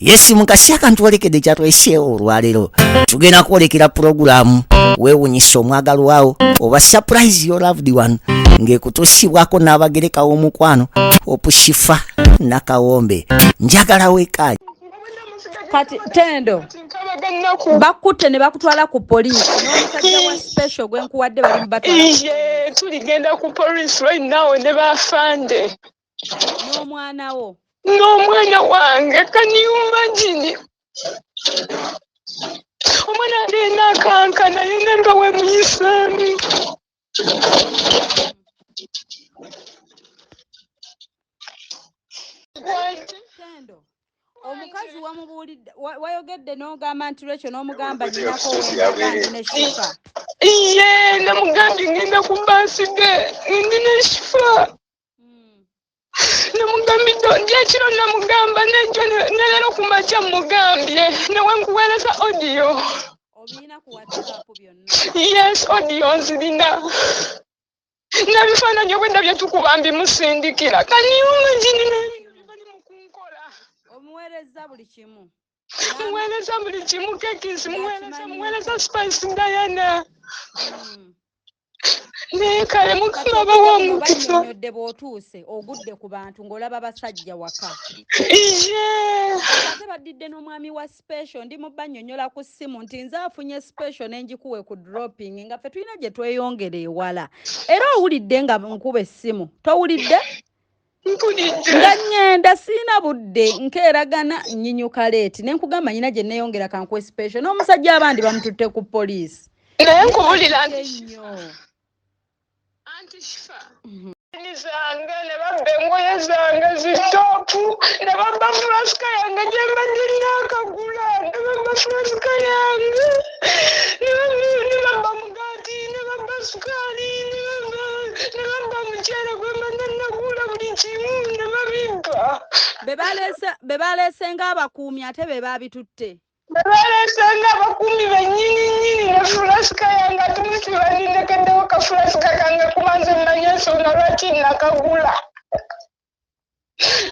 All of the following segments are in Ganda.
Yes mukasi akantu olekedde kyatweseewo olwaleero tugenda kwolekera pulogulaamu weewunyisa omwagalo waawo oba surprise your loved one ng'ekutuusibwako n'abagereka w'omukwano opushifa nakawombe njagala weekaayi kati Tendo bakutte ne bakutwala ku poliisi n'omusajja wa special gwe nkuwadde bali mu batwala tuligenda ku poliisi right now ne bafande n'omwana wo n'omwana wange can you imagine omwana alina akankana yena nga we muyisaami Tendo omukazi wamubuulidde wayogedde n'ogamba nti lwekyo n'omugamba nnyinako wendaga ndina shifa iye namugambye ngenda ku baaside ndina shifa namugambye ekiro namugamba nejjo nalero kumakya mugambye nawe nkuweereza audio obiina ku WhatsApp byonna yes audio nzirina nabifaananyi obwedda bye tukuba mbimusindikira kaniyumagine omuweereza buli kimu muweereza buli kimu kekisi muweereza spice Diana naye kale mukama bawamukisa banyonyodde bw'otuuse ogudde ku bantu ng'olaba basajja waka ate badidde n'omwami wa special ndi mu banyonyola ku ssimu nti nze afunye special n'engikuwe ku dropping nga ffe tulina gye tweyongera ewala era owulidde nga nkuba essimu towulidde nga ngenda siina budde nkeeragana nnyinyuka leeti ne nkugamba nyina gye neeyongera kankuwe special n'omusajja abandi bamututte ku poliisi naye nkubulira anti shifa zange ne babba engoye zange zitoopu ne babba fulasika yange gye mbadde nakagula ne babba fulasika yange ne babba mugaati ne babba sukaali ne babba muceere gwe mbadde nagula buli kimu ne babimpa be baleese ng'abakuumi ate be baabitutte baleese ng'abakuumi bennyini ne fulasika yange ate mukibandinekeddewo kafulasika kange kuba nze mmanyi ensonga lwaki nakagula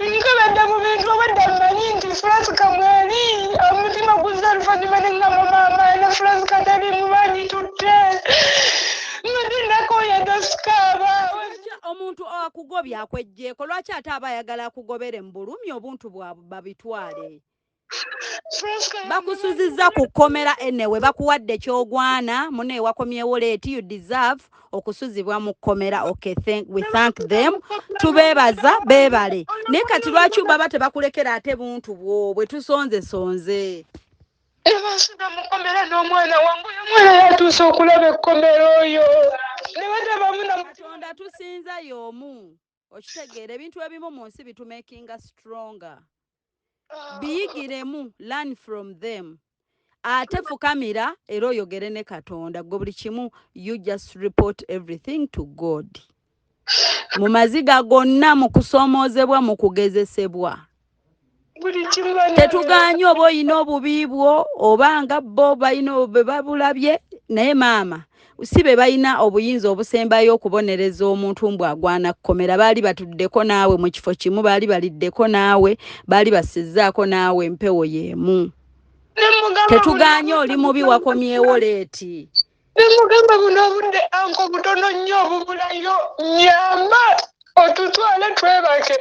nkabadde mu bintu obadde mmanyi nti fulasika mweri omutima guzza oluvannyuma ne ngamba maama ne fulasika teri mubanyi tutte mbadde nakoyeda sikaaba omuntu akugobya akwejjeeko lwaki ate aba ayagala akugobere mu bulumi obuntu bwabwe babitwale bakusuzizza ku kkomera enewe bakuwadde kyogwana mune wakomyewo leeti you deserve okusuzibwa mu kkomera okay we thank them tubeebaza beebale naye kati lwaki baba tebakulekera ate buntu bwe tusonze ebasida mu kkomera n'omwana wange omwana yatuuse okulaba ekkomera oyo ne batabamu Katonda tusinza y'omu okitegeera ebintu ebimu mu nsi bitumakinga stronger biyigiremu learn from them ate fukamira era oyogere ne Katonda gwe buli kimu you just report everything to God mu maziga gonna mu kusoomoozebwa mu kugezesebwa tetuganye oba oyina obubi bwo oba nga bo balina be babulabye naye maama si be balina obuyinza obusembayo okubonereza omuntu mbwagwana kkomera baali batuddeko naawe mu kifo kimu baali baliddeko naawe baali basizzaako naawe empewo y'emu tetuganye oli mubi wakomyewo leeti nemugamba buno obudde anko butono nnyo obubulayo nyamba otutwale twebake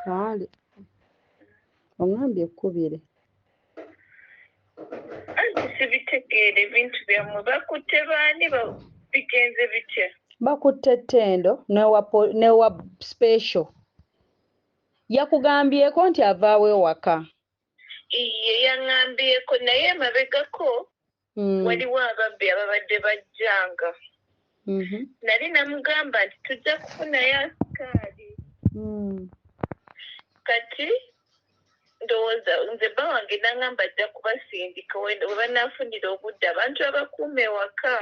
kale oŋambye ekkubire anti sibitegeera ebintu byammwe bakutte baani bigenze bitya bakutte Tendo newa special yakugambyeko nti avaawo ewaka iye yaŋŋambyeko naye emabegako waliwo ababbi ababadde bajjanga nali namugamba nti tujja kufunayo asikaali kati ndowooza nze bba wange naŋŋamba ajja kubasindika we banaafunira obudde abantu abakuuma ewaka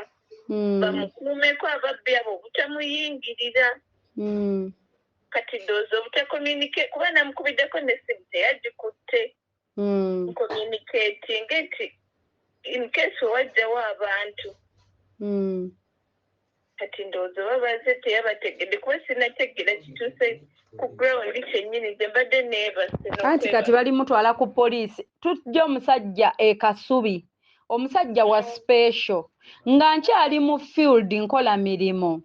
bamukuumeko ababbi abo obutamuyingirira kati ndowooza obutakomunicate kuba namukubiddeko n'essimu teyagikutte communicating nti in case wajjawo abantu kati ndowooza babaze teyabategedde kuba sinategeera kituuse ku ground kyennyini ze mbadde neebase anti kati balimutwala ku poliisi tujja omusajja Kasubi omusajja wa special nga nkyali mu field nkola mirimu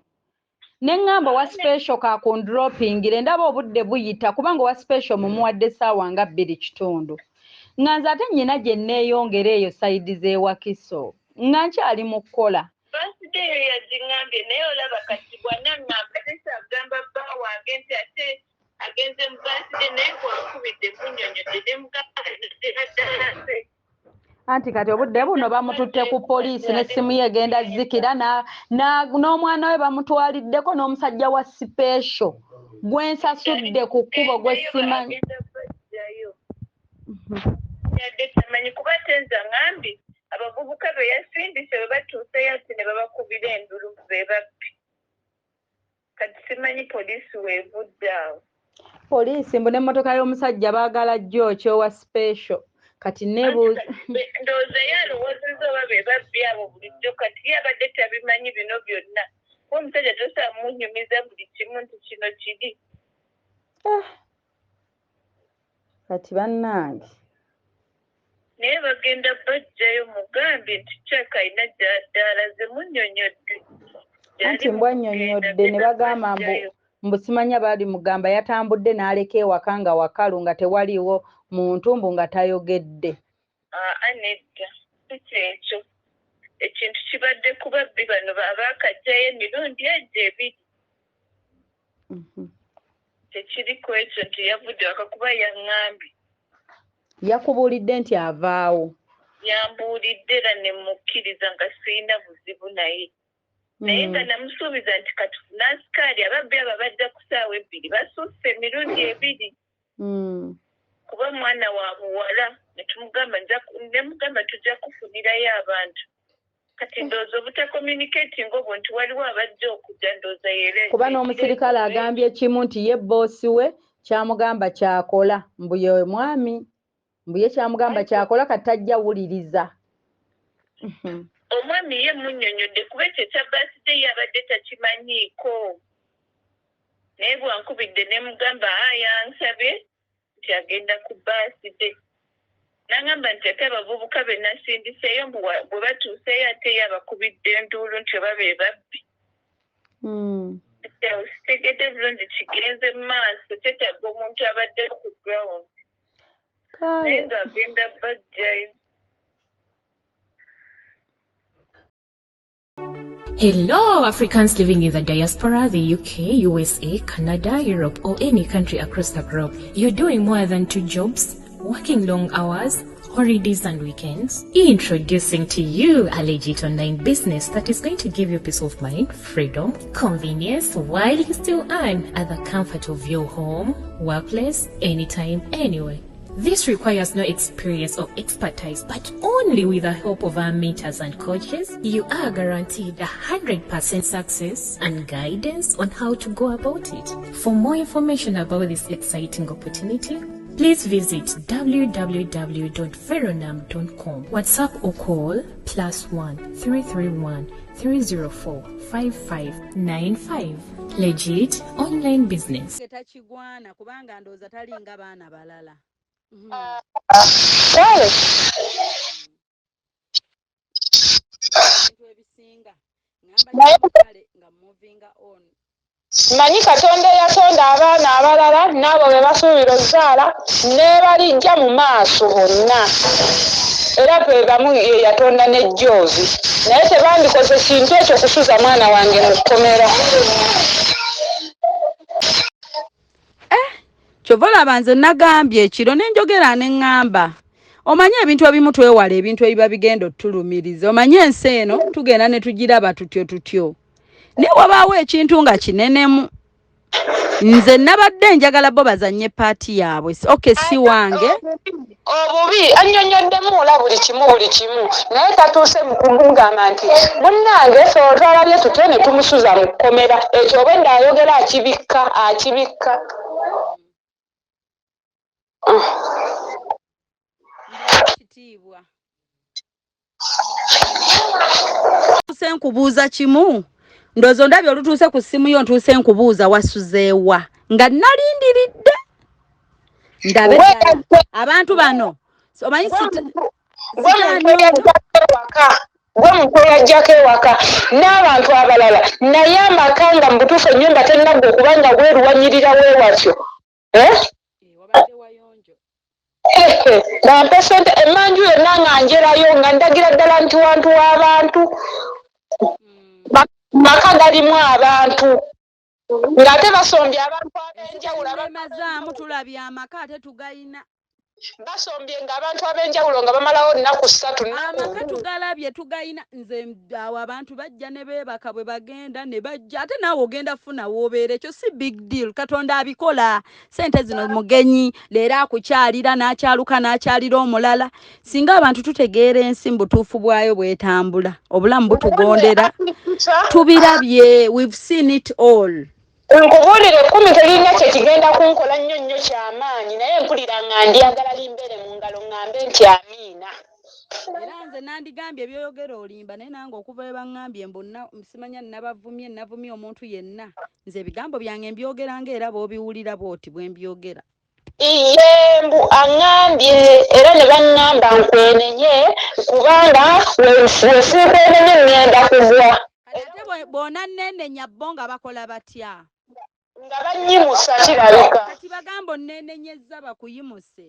ne ŋŋamba wa special kakundropingire ndaba obudde buyita kubanga wa special mumuwadde essaawa nga 2:30 nga nze ate nnyina gye nneeyongera eyo sayidi z'ewakiso nga nkyali mu kukola baside eyo yaziŋŋambye naye olaba kati bwanaŋŋamba agamba bba wange nti ate agenze mu baside naye bwankubidde munnyonnyodde ne mugamba ddala anti kati obudde buno bamututte ku poliisi n'essimu ye egenda zikira n'omwana we bamutwaliddeko n'omusajja wa special gwe nsasudde ku kkubo gwe simanyi yadde tamanyi kuba tenza ŋambi abavubuka be yasindise bwe batuuseyo ati ne babakubira endulu be babbi kati simanyi poliisi weevudde awo poliisi mbu n'emmotoka y'omusajja baagala George owa special kati nebuuza ndowooza ye alowoozezza oba be babbi abo bulijjo kati ye abadde tabimanyi bino byonna kuba omusajja tosaa munyumiza buli kimu nti kino kiri kati bannange naye bagenda bajjayo mugambye nti kyaka alina gy'alaze munnyonnyodde anti mbwannyonnyodde ne bagamba mbu simanya baali mugamba yatambudde n'aleka ewaka nga wakalu nga tewaliiwo muntu mbu nga tayogedde nedda si kyekyo ekintu kibadde ku babbi bano abaakajjayo emirundi egyo ebiri tekiriko ekyo nti yavudde waka kuba yaŋŋambye yakubuulidde nti avaawo yambuulidde era ne mukkiriza nga sirina buzibu naye naye nga namusuubiza nti katufuna asikaali ababbi abo bajja ku ssaawa 2 basusse emirundi 2 kuba mwana wa buwala nemugamba tujja kufunirayo abantu kati ndowooza obutakomunikatinga obwo nti waliwo abajja okujja ndowooza yeere kuba n'omusirikale agambye kimu nti ye boosi we kyamugamba kyakola mbu ye mwami mbu ye kyamugamba kyakola kati tajja wuliriza omwami ye munnyonnyodde kuba ekyo kya baaside ye abadde takimanyiiko naye bwankubidde ne mugamba yansabye nti agenda ku baaside n'agamba nti ate abavubuka be nasindiseeyo bwe batuuseeyo ate ye abakubidde enduulu nti oba be babbi sitegedde bulungi kigenze mu maaso kyetaaga omuntu abadde ku ground naye ng'agenda bajjayo. Hello, Africans living in the diaspora, the UK, USA, Canada, Europe, or any country across the globe. You're doing more than 2 jobs, working long hours, holidays and weekends. Introducing to you a legit online business that is going to give you peace of mind, freedom, convenience, while you still earn at the comfort of your home, workplace, anytime, anywhere. This requires no experience or expertise, but only with the help of our mentors and coaches, you are guaranteed 100% success and guidance on how to go about it. For more information about this exciting opportunity, please visit www.veronam.com. WhatsApp or call +1 331 304 5595. Legit online business. kubanga ndowooza talinga baana balala. Manyi Katonda yatonda abaana abalala n'abo be basuubira okuzaala n'ebalijja mu maaso bonna era be bamu ye yatonda n'ejjoozi naye tebandikoze kintu ekyo kusuza mwana wange mu kkomera. Kyova olaba nze nagambye ekiro ne njogera ne ŋŋamba omanye ebintu ebimu twewala ebintu ebiba bigenda otulumiriza omanye ensi eno tugenda ne tugiraba tutyo naye wabaawo ekintu nga kinenemu nze nabadde njagala bo bazanye paati yaabwe si wange obubi annyonnyoddemu ola buli kimu naye tatuuse mu kumugamba nti munnange ffe otwalabye tutyo ne tumusuza mu kkomera ekyo oba ndaayogera akibikka nkubuuza kimu ndowooza ndabye olutuuse ku ssimu yo ntuuse nkubuuza wasuzeewa nga nalindiridde ndabe ddala abantu bano omanyi muntu eyajjako ewaka n'abantu abalala naye amaka nga mu butuufu ennyumba tennabba okubanga weeruwanyirira weewatyo wabadde wayonjo nampa sente emmanju yonna nga njerayo nga ndagira ddala nti wantu w'abantu maka galimu abantu ng'ate basombye abantu ab'enjawulo nemazaamu tulabye amaka ate tugayina basombye ng'abantu ab'enjawulo nga bamalawo nnaku 3 amaka tugalabye tugayina nze awo abantu bajja ne beebaka bwe bagenda ne bajja ate naawe ogenda funa woobeera ekyo si big deal katonda abikola sente zino mugenyi leero akukyalira n'akyaluka n'akyalira omulala singa abantu tutegeera ensi mu butuufu bwayo bwetambula obulamu butugondera tubirabye we've seen it all nkubuulire 10 terina kyekigenda kunkola nnyo kyamaanyi naye mpulira nga ndyagala limbeere mu ngalo ŋŋambe nti amiina era nze nandigambye ebyoyogera olimba naye nange okuva we baŋŋambye mbonna simanya navumye omuntu yenna nze ebigambo byange mbyogera ngaera b'obiwulira bwoti bwe mbyogera mbu aŋŋambye era ne baŋŋamba nkwenenye kubanga wesikwenenye ŋŋenda kugwa ate bona nnenenya bo nga bakola batya nga bannyimusa kirabika kati bagambo nnenenyezza bakuyimuse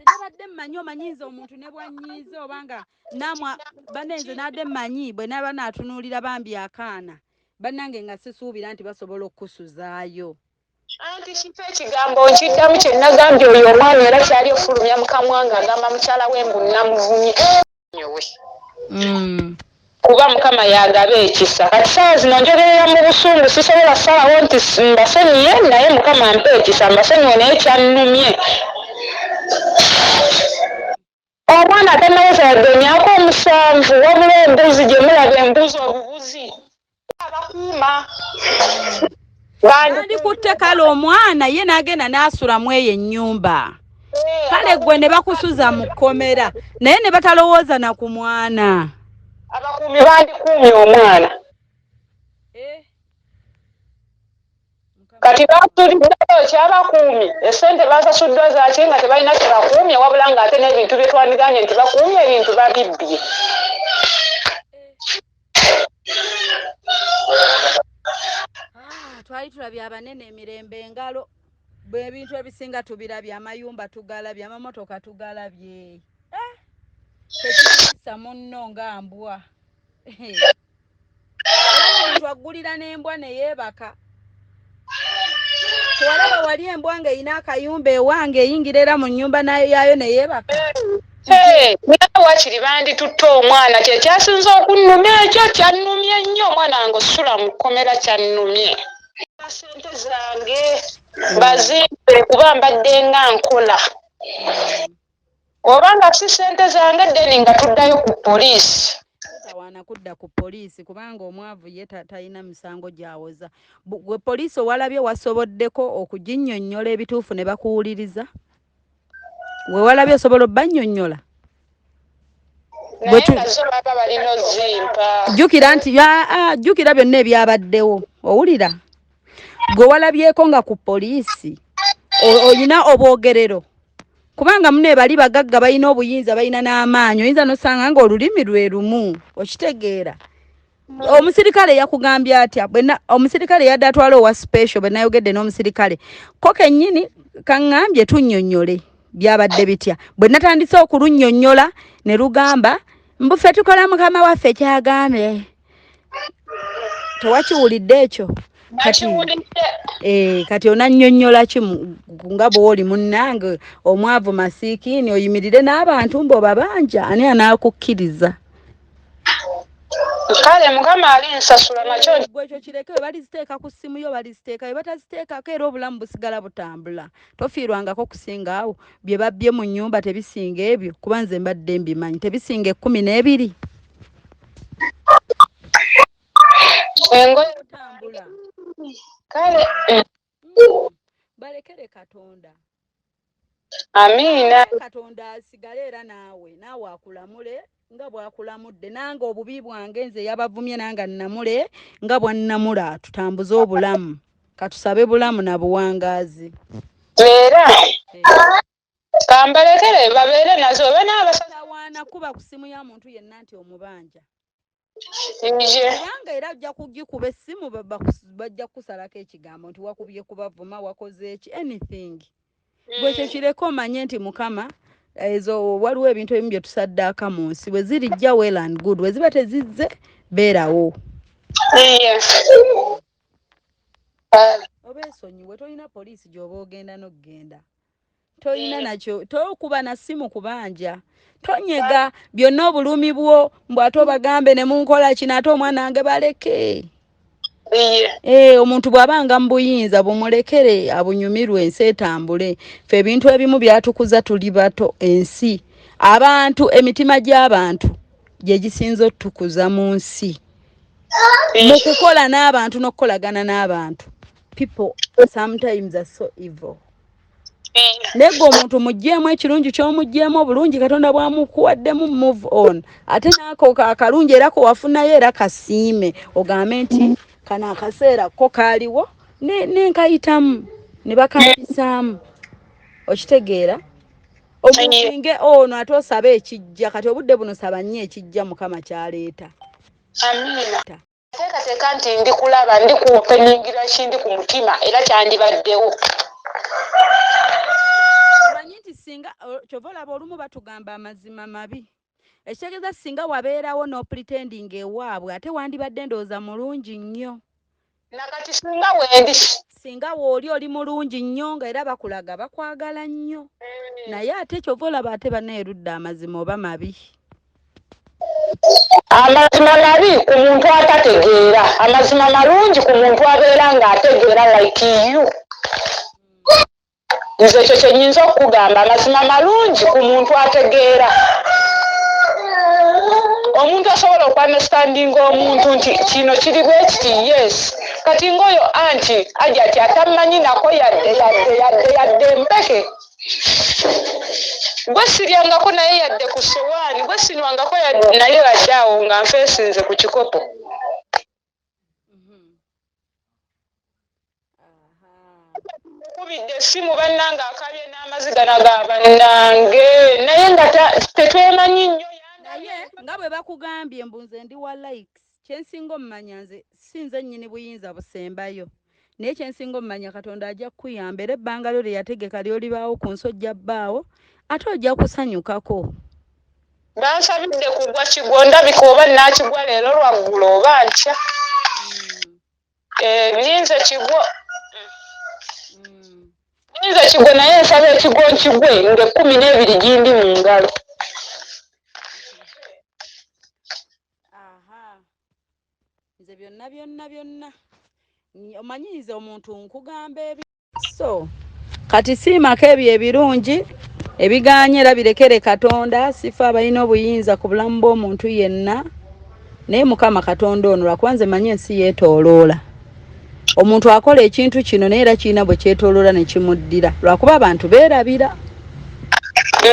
nabadde mmanyi omanyiiza omuntu ne bwanyiiza obanga namwa banenze nadde mmanyi bwe naba naatunuulira bambi akaana bannange nga sisuubira nti basobola okukusuzaayo anti kifo ekigambo nkiddamu kye nagambye oyo omwana era kyali ofulumya mukamwa nga agamba mukyala we mbu namuvumye kuba mukama yagaba ekisa kati saa zino njogerera mu busungu sisobola ssalawo nti mbasonyiye naye mukama mpa ekisa mbasonyiwe naye kyannumye omwana tannaweza yadde emyaka 7 wabula embuzi gye mulaba embuzi obubuzi abakuuma bandikutte kale omwana ye n'agenda n'asulamu eyo ennyumba kale gwe ne bakusuza mu kkomera naye ne batalowooza na ku mwana abakuumi bandikuumye omwana kati basuliddeo kyabakuumye esente basasuddwa zaki nga tebalina kyebakuumye wabula ng'ate n'ebintu bye twandiganye nti bakuumye ebintu babibbye twali tulabye abanene emirembe engalo bw'ebintu ebisinga tubirabye amayumba tugalabye amamotoka tugalabye tekisa munno nga mbwa olaba omuntu aggulira n'embwa neyeebaka tewalaba wali embwa ng'erina akayumba ewange eyingira era mu nnyumba yayo neyeebaka naye wakiri banditutte omwana kyekyasinza okunnumya ekyo kyannumye nnyo omwana wange osula mu kkomera kyannumye sente zange bazimbe kuba mbadde nga nkola oba nga si sente zange ddeni nga tuddayo ku poliisi tawaana kudda ku poliisi kubanga omwavu ye talina misango gy'awoza gwe poliisi owalabye wasoboddeko okuginnyonnyola ebituufu ne bakuwuliriza we walabye osobola obbannyonnyola jjukira nti jjukira byonna ebyabaddewo owulira gwe walabyeko nga ku poliisi olina obwogerero kubanga muno bali bagagga balina obuyinza balina n'amaanyi oyinza nosanga nga olulimi lwe lumu okitegeera omusirikale yakugambye atya omusirikale yadde atwala owa special bwe nayogedde n'omusirikale ko kennyini kaŋŋambye tunnyonnyole byabadde bitya bwe natandise okulunnyonnyola ne lugamba mbufe tukola mukama waffe kyagambye tewakiwulidde ekyo kati onannyonnyola ki nga bw'oli munnange omwavu masiikiini oyimirire n'abantu mb'obabanja ani anaakukkiriza kale mukama alinsasula nakyo ekyo kireke we baliziteeka ku ssimu yo baliziteeka we bataziteekako era obulamu busigala butambula tofiirwangako kusinga awo bye babbye mu nnyumba tebisinga ebyo kuba nze mbadde mbimanyi tebisinga 12 engoye otambula kale balekere katonda amiina katonda asigale era naawe akulamule nga bwakulamudde nange obubi bwange nze yabavumye nanga namule nga bwannamula tutambuze obulamu katusabe bulamu na buwangaazi era kambalekere babeere nazo oba n'abasawaana kuba ku ssimu ya muntu yenna nti omubanja nje kubanga era ajja kugikuba essimu bajja kusalako ekigambo nti wakubye kubavuma wakoze eki anything gwe kyo kireko omanye nti mukama ezo waliwo ebintu ebimu bye tusaddaaka mu nsi bwe zirijja well and good bwe ziba tezizze beerawo oba esonyiwe tolina poliisi gy'oba ogenda n'okgenda tolina nakyo tokuba na ssimu kubanja tonyega byonna obulumi bwo mbw'ate obagambe ne munkola kino ate omwana wange baleke omuntu bw'abanga mu buyinza bumulekere abunyumirwe ensi etambule ffe ebintu ebimu byatukuza tuli bato ensi abantu emitima gy'abantu gye gisinza otukuza mu nsi mu kukola n'abantu n'okukolagana n'abantu people sometimes are so evil nego omuntu mugjeemu ekirungi ky'omugjeemu obulungi katonda bwamukuwaddemu move on ate naako akalungi era kowafunayo era kasiime ogambe nti kano akaseera ko kaaliwo nenkayitamu ne bakampisaamu okitegeera omusinge ono ate osaba ekijja kati obudde buno saba nnyo ekijja mukama kyaleeta teekateeka nti ndi kulaba ndi kuopeningira kindi ku mutima era kyandibaddewo omanyi nti singa kyova olaba olumu batugamba amazima mabi ekitegeeza singa wabeerawo n'opretending ewaabwe ate wandibadde ndowooza mulungi nnyo nakati singa wendi singa wooli mulungi nnyo nga era bakulaga bakwagala nnyo naye ate kyova olaba ate banneerudde amazima oba mabi amazima mabi ku muntu atategeera amazima malungi ku muntu abeera ng'ategeera like you nze ekyo kyenyinza okugamba amazima malungi ku muntu ategeera omuntu asobola okwandastandinga omuntu nti kino kiri bwe kiti yes kati ng'oyo anti ajja ati atamanyi nako yadde mpeke gwe siryangako naye yadde ku sowaani gwe sinywangako naye yadde awo nga nfeesinze ku kikopo kubidde essimu bannange akabye n'amaziga nagabannange naye nga tetwemanyi nnyo naye nga bwe bakugambye mbunze ndi wa likes kyensinga omumanya nze sinze nnyini buyinza busembayo naye kyensinga omumanya katonda ajja kukuyamba era ebbanga lyo lye yategeka lyolibaawo ku nsi ojja bbaawo ate ojja kusanyukako bansabidde kugwa kigwo ndabika oba nakigwa leero lwaggulu oba nkya nyinza kigwo naye nsaba ekigwo nkigwe nga 12 gindi mu ngalo nze byonna omanyiize omuntu nkugamba ebi so kati siimako ebyo ebirungi ebiganye era birekere katonda sifa abalina obuyinza ku bulamu bw'omuntu yenna naye mukama katonda ono lwakuba nze manyi ensi yeetooloola omuntu akola ekintu kino naye era kirina bwe kyetooloola ne kimuddira lwakuba abantu beerabira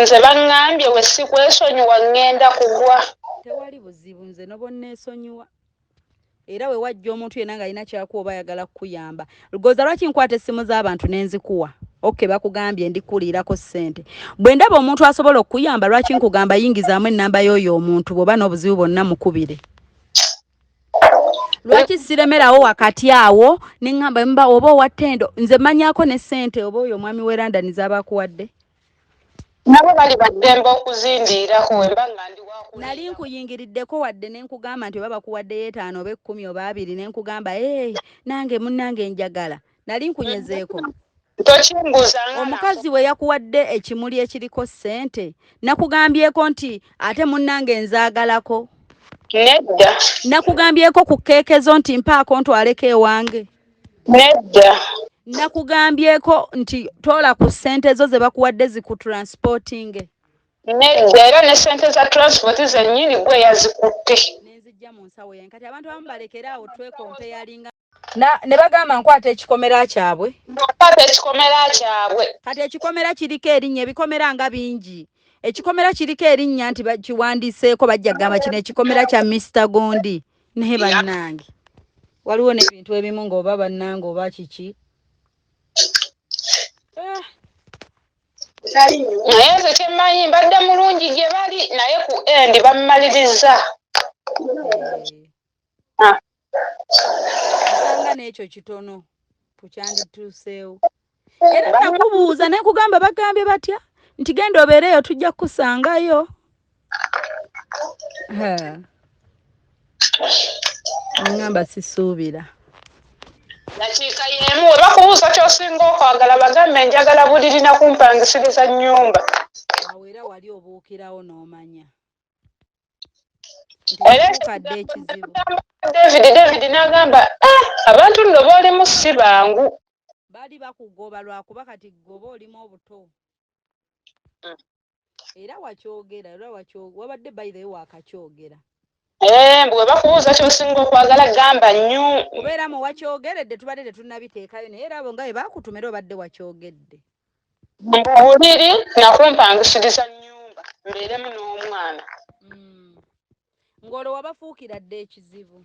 nze baŋŋambye we si kwesonyiwa ŋŋenda kugwa tewali buzibu nze nobonneesonyiwa era we wajja omuntu yenna ng'alina kyakuwa oba ayagala kukuyamba lugoza lwaki nkwata essimu z'abantu n'enzikuwa oke bakugambye ndikuliirako ssente bwe ndaba omuntu asobola okukuyamba lwaki nkugamba yingizaamu ennamba y'oyo omuntu bw'oba n'obuzibu bwonna mukubire lwaki siremerawo wakati awo neŋŋamba mba oba owa Tendo nze mmanyaako ne ssente oba oyo omwami w'erandani z'abakuwadde nabo bali baddembe okuzindiirako wemba nga ndi waku nali nkuyingiriddeko wadde ne nkugamba nti oba bakuwaddeyo 5 oba 10 oba 2 ne nkugamba nange munnange njagala nali nkunyezeeko tokimbuzanga omukazi we yakuwadde ekimuli ekiriko ssente nakugambyeko nti ate munnange nzaagalako nedda nakugambyeko ku keekezo nti mpaako ntwaleko ewange nedda nakugambyeko nti toola ku ssente zo ze bakuwadde zikutransporting nedda era ne ssente za transport zennyini gwe yazikutte nenzijja mu nsawo yange kati abantu abamu balekera awo twekompeyalinga ne bagamba nkwata ekikomera kyabwe nkwata ekikomera kyabwe kati ekikomera kiriko erinnya ebikomera nga bingi ekikomera kiriko erinnya nti bakiwandiseeko bajja gamba kino ekikomera kya Mr. Gondi naye bannange waliwo n'ebintu ebimu ng'oba bannange oba kiki naye nze kyemmanyi mbadde mulungi gye bali naye ku endi bamumaliriza osanga n'ekyo kitono kukyandituuseewo era nakubuuza naye kugamba bagambye batya nti genda obeereyo tujja kukusangayo ngamba sisuubira nakiika y'emu we bakubuuza ky'osinga okwagala bagambe njagala bulirina kumpangisiriza nnyumba awo era wali obuukirawo n'omanya nti ekizibu David n'agamba abantu nno boolimu si bangu baali bakugoba lwakuba kati goba olimu obuto era wakyogera wabadde bayireyo wakakyogera bwe bakubuuza ky'osinga okwagala gamba nnyo kubeera mu wakyogeredde tubadde tetunnabiteekayo naye era abo nga bwe baakutumira obadde wakyogedde buliri nakumpangisiriza nnyumba mbeeremu n'omwana ng'olwo wabafuukira dde ekizibu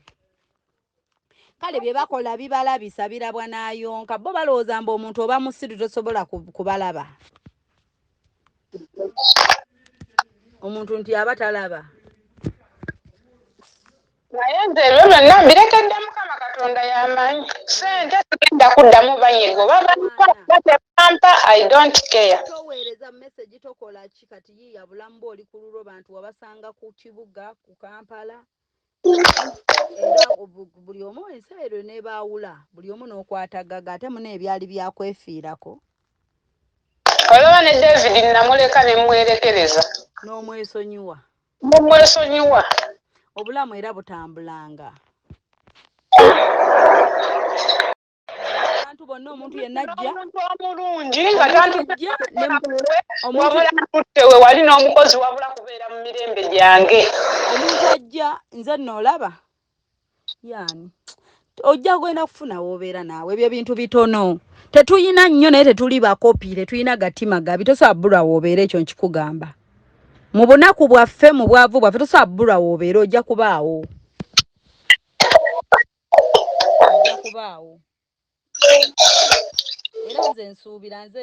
kale bye bakola bibalabisa birabwa n'ayonka bo balowooza mbu omuntu oba musiru tosobola kubalaba omuntu nti aba talaba naye nze ebyo byonna mbirekedde Mukama Katonda y'amanyi sente tugenda kuddamu banyiga oba batepampa I don't care toweereza message tokola ki kati yiya bulamu bw'oli ku lulwo bantu wabasanga ku kibuga ku Kampala era buli omu enseero n'ebaawula buli omu n'okwatagaga ate muna ebyali byakwefiirako olaba ne David namuleka ne mwerekereza n'omwesonyiwa obulamu era butambulanga abantu bonna omuntu yenna ajja omulungi nga wabula ntutewe wali n'omukozi wabula kubeera mu mirembe gyange omuntu ajja nze noolaba yaani ojja gwenda kufuna w'obeera naawe ebyo bintu bitono tetuyina nnyo naye tetuli bakopi tetuyina gatima gabi tosobola bbulwa w'obeera ekyo nkikugamba mu bunaku bwaffe mu bwavu bwaffe tosobola bbulwa w'obeera ojja kubaawo era nze nsuubira nze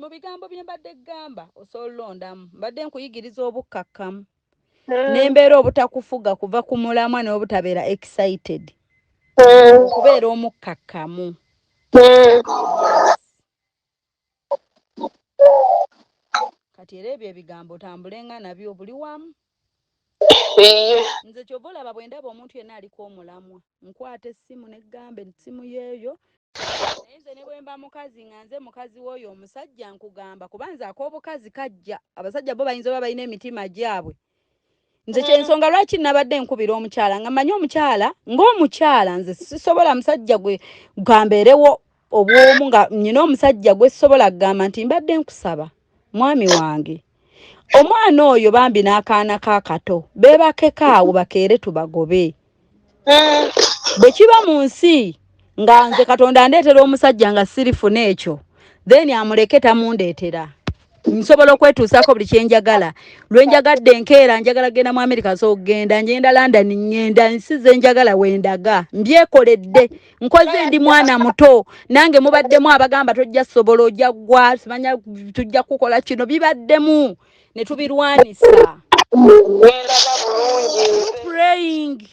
mu bigambo bye mbadde gamba osobola olondamu mbadde nkuyigiriza obukkakkamu n'embeera obutakufuga kuva ku mulamwa n'obutabeera excited okubeera omukkakkamu kati era ebyo ebigambo otambulenga nabyo buli wamu nze kyova olaba bwe ndaba omuntu yenna aliko omulamwa nkwata essimu neggamba essimu yeeyo naye nze ne bwe mba mukazi nga nze mukazi w'oyo omusajja nkugamba kuba nze ak'obukazi kajja abasajja bo bayinza oba balina emitima gyabwe nze kyensonga lwaki nabadde nkubira omukyala nga mmanyi omukyala ng'omukyala nze sisobola musajja gwe gambeerewo obwomu nga nyina omusajja gwe sisobola kugamba nti mbadde nkusaba mwami wange omwana oyo bambi n'akaana kaakato beebakeko awo bakeere tubagobe bwe kiba mu nsi nga nze Katonda andeetera omusajja nga sirifuna ekyo then amuleke tamundeetera nsobola okwetuusaako buli kyenjagala lwenjagadde enkeera njagala genda mu America z'okgenda ngenda London ngenda nsi ze njagala wendaga mbyekoledde nkoze ndi mwana muto nange mubaddemu abagamba tojja sobola ojja gwa simanya tujja kukola kino bibaddemu ne tubirwanisa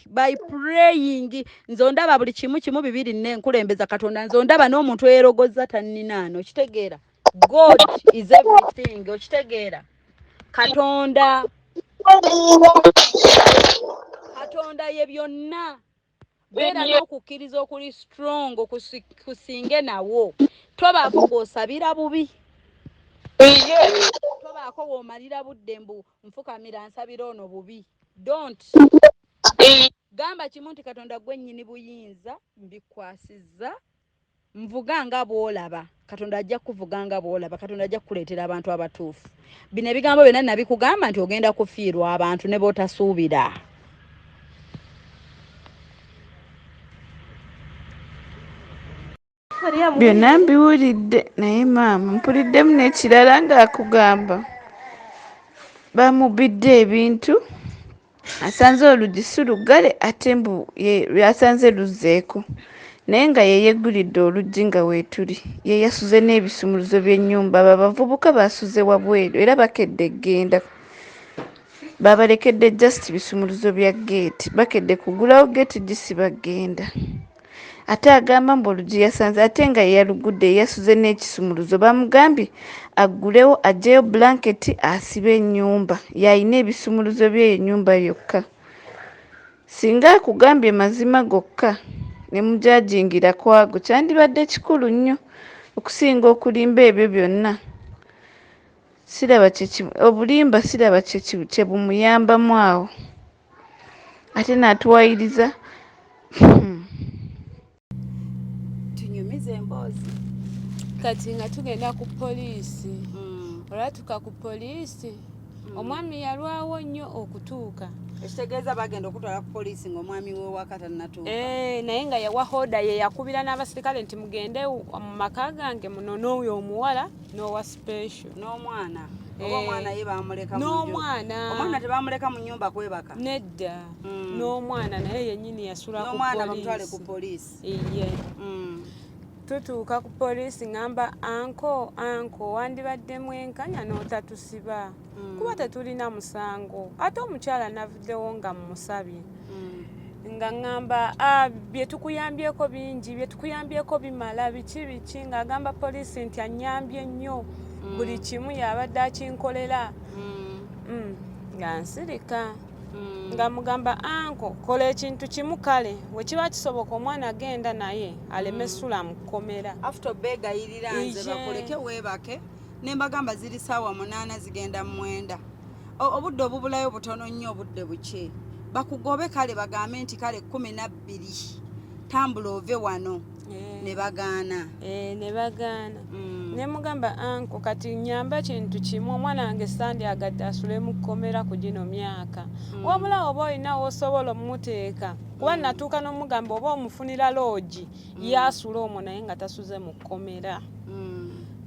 by praying nzo ndaba buli kimu bibiri nenkulembeza Katonda nzo ndaba n'omuntu eyerogoza tanninaano kitegeera God is everything okitegeera Katonda ye byonna beera n'okukkiriza okuli strong kusinge nawo tobaako gw'osabira bubi tobaako w'omalira budde mbu nfukamira nsabira ono bubi don't gamba kimu nti Katonda gwe nnyini buyinza mbikwasizza nvuga nga bw'olaba Katonda ajja kuvuga nga bw'olaba Katonda ajja kukuleetera abantu abatuufu bino ebigambo byonna nabikugamba nti ogenda kufiirwa abantu ne bootasuubira byonna mbiwulidde naye maama mpuliddemu n'ekirala ng'akugamba bamubidde ebintu asanze oluggi si luggale ate mbu yasanze luzzeeko naye nga yeyeggulidde oluggi nga weetuli ye yasuze n'ebisumuluzo by'ennyumba babavubuka basuze wabweru era bakedde genda babalekedde just bisumuluzo bya geeti bakedde kugulawo geeti gisiba genda ate agamba mbu oluggi yasanze ate nga yeyalugudde yasuze n'ekisumuluzo bamugambye aggulewo aggyeyo blanketi asibe ennyumba yayina ebisumuluzo by'ennyumba yokka singa akugambye mazima gokka ne mujajingira kwago kyandibadde kikulu nnyo okusinga okulimba ebyo byonna siraba obulimba siraba kye bumuyambamu awo ate n'atuwayiriza tunyumize emboozi kati nga tugenda ku poliisi olwatuuka ku poliisi omwami yalwawo nnyo okutuuka ekitegeeza bagenda okutwala ku poliisi ng'omwami we waka tannatuuka naye nga yawa hoda ye yakubira n'abasirikale nti mugende mu maka gange muno n'oyo omuwala n'owa special n'omwana oba omwana ye bamuleka n'omwana tebamuleka mu nnyumba kwebaka nedda n'omwana naye yennyini yasula n'omwana bamutwale ku poliisi iye tutuuka ku poliisi ngamba anko wandibadde mwenkanya n'otatusiba kuba tetulina musango ate omukyala navuddewo nga mmusabye nga ngamba bye tukuyambyeko bingi bye tukuyambyeko bimala biki ng'agamba poliisi nti anyambye nnyo buli kimu yabadde akinkolera nga nsirika nga mugamba anko kola ekintu kimu kale wekiba kisoboka omwana agenda naye aleme sula mukomera after begayirira nze bakoleke weebake nembagamba ziri ssaawa 8 zigenda 9 obudde obubulayo butono nnyo obudde buke bakugobe kale bagambe nti kale 12 tambula ove wano ne bagaana ne mugamba anko kati nyamba kintu kimu omwana wange sandi agadde asule mukomera ku gino myaka wabula oba olina wosobola omuteeka kuba natuuka n'omugamba oba omufunira loogi yasula omwo naye nga tasuze mu kkomera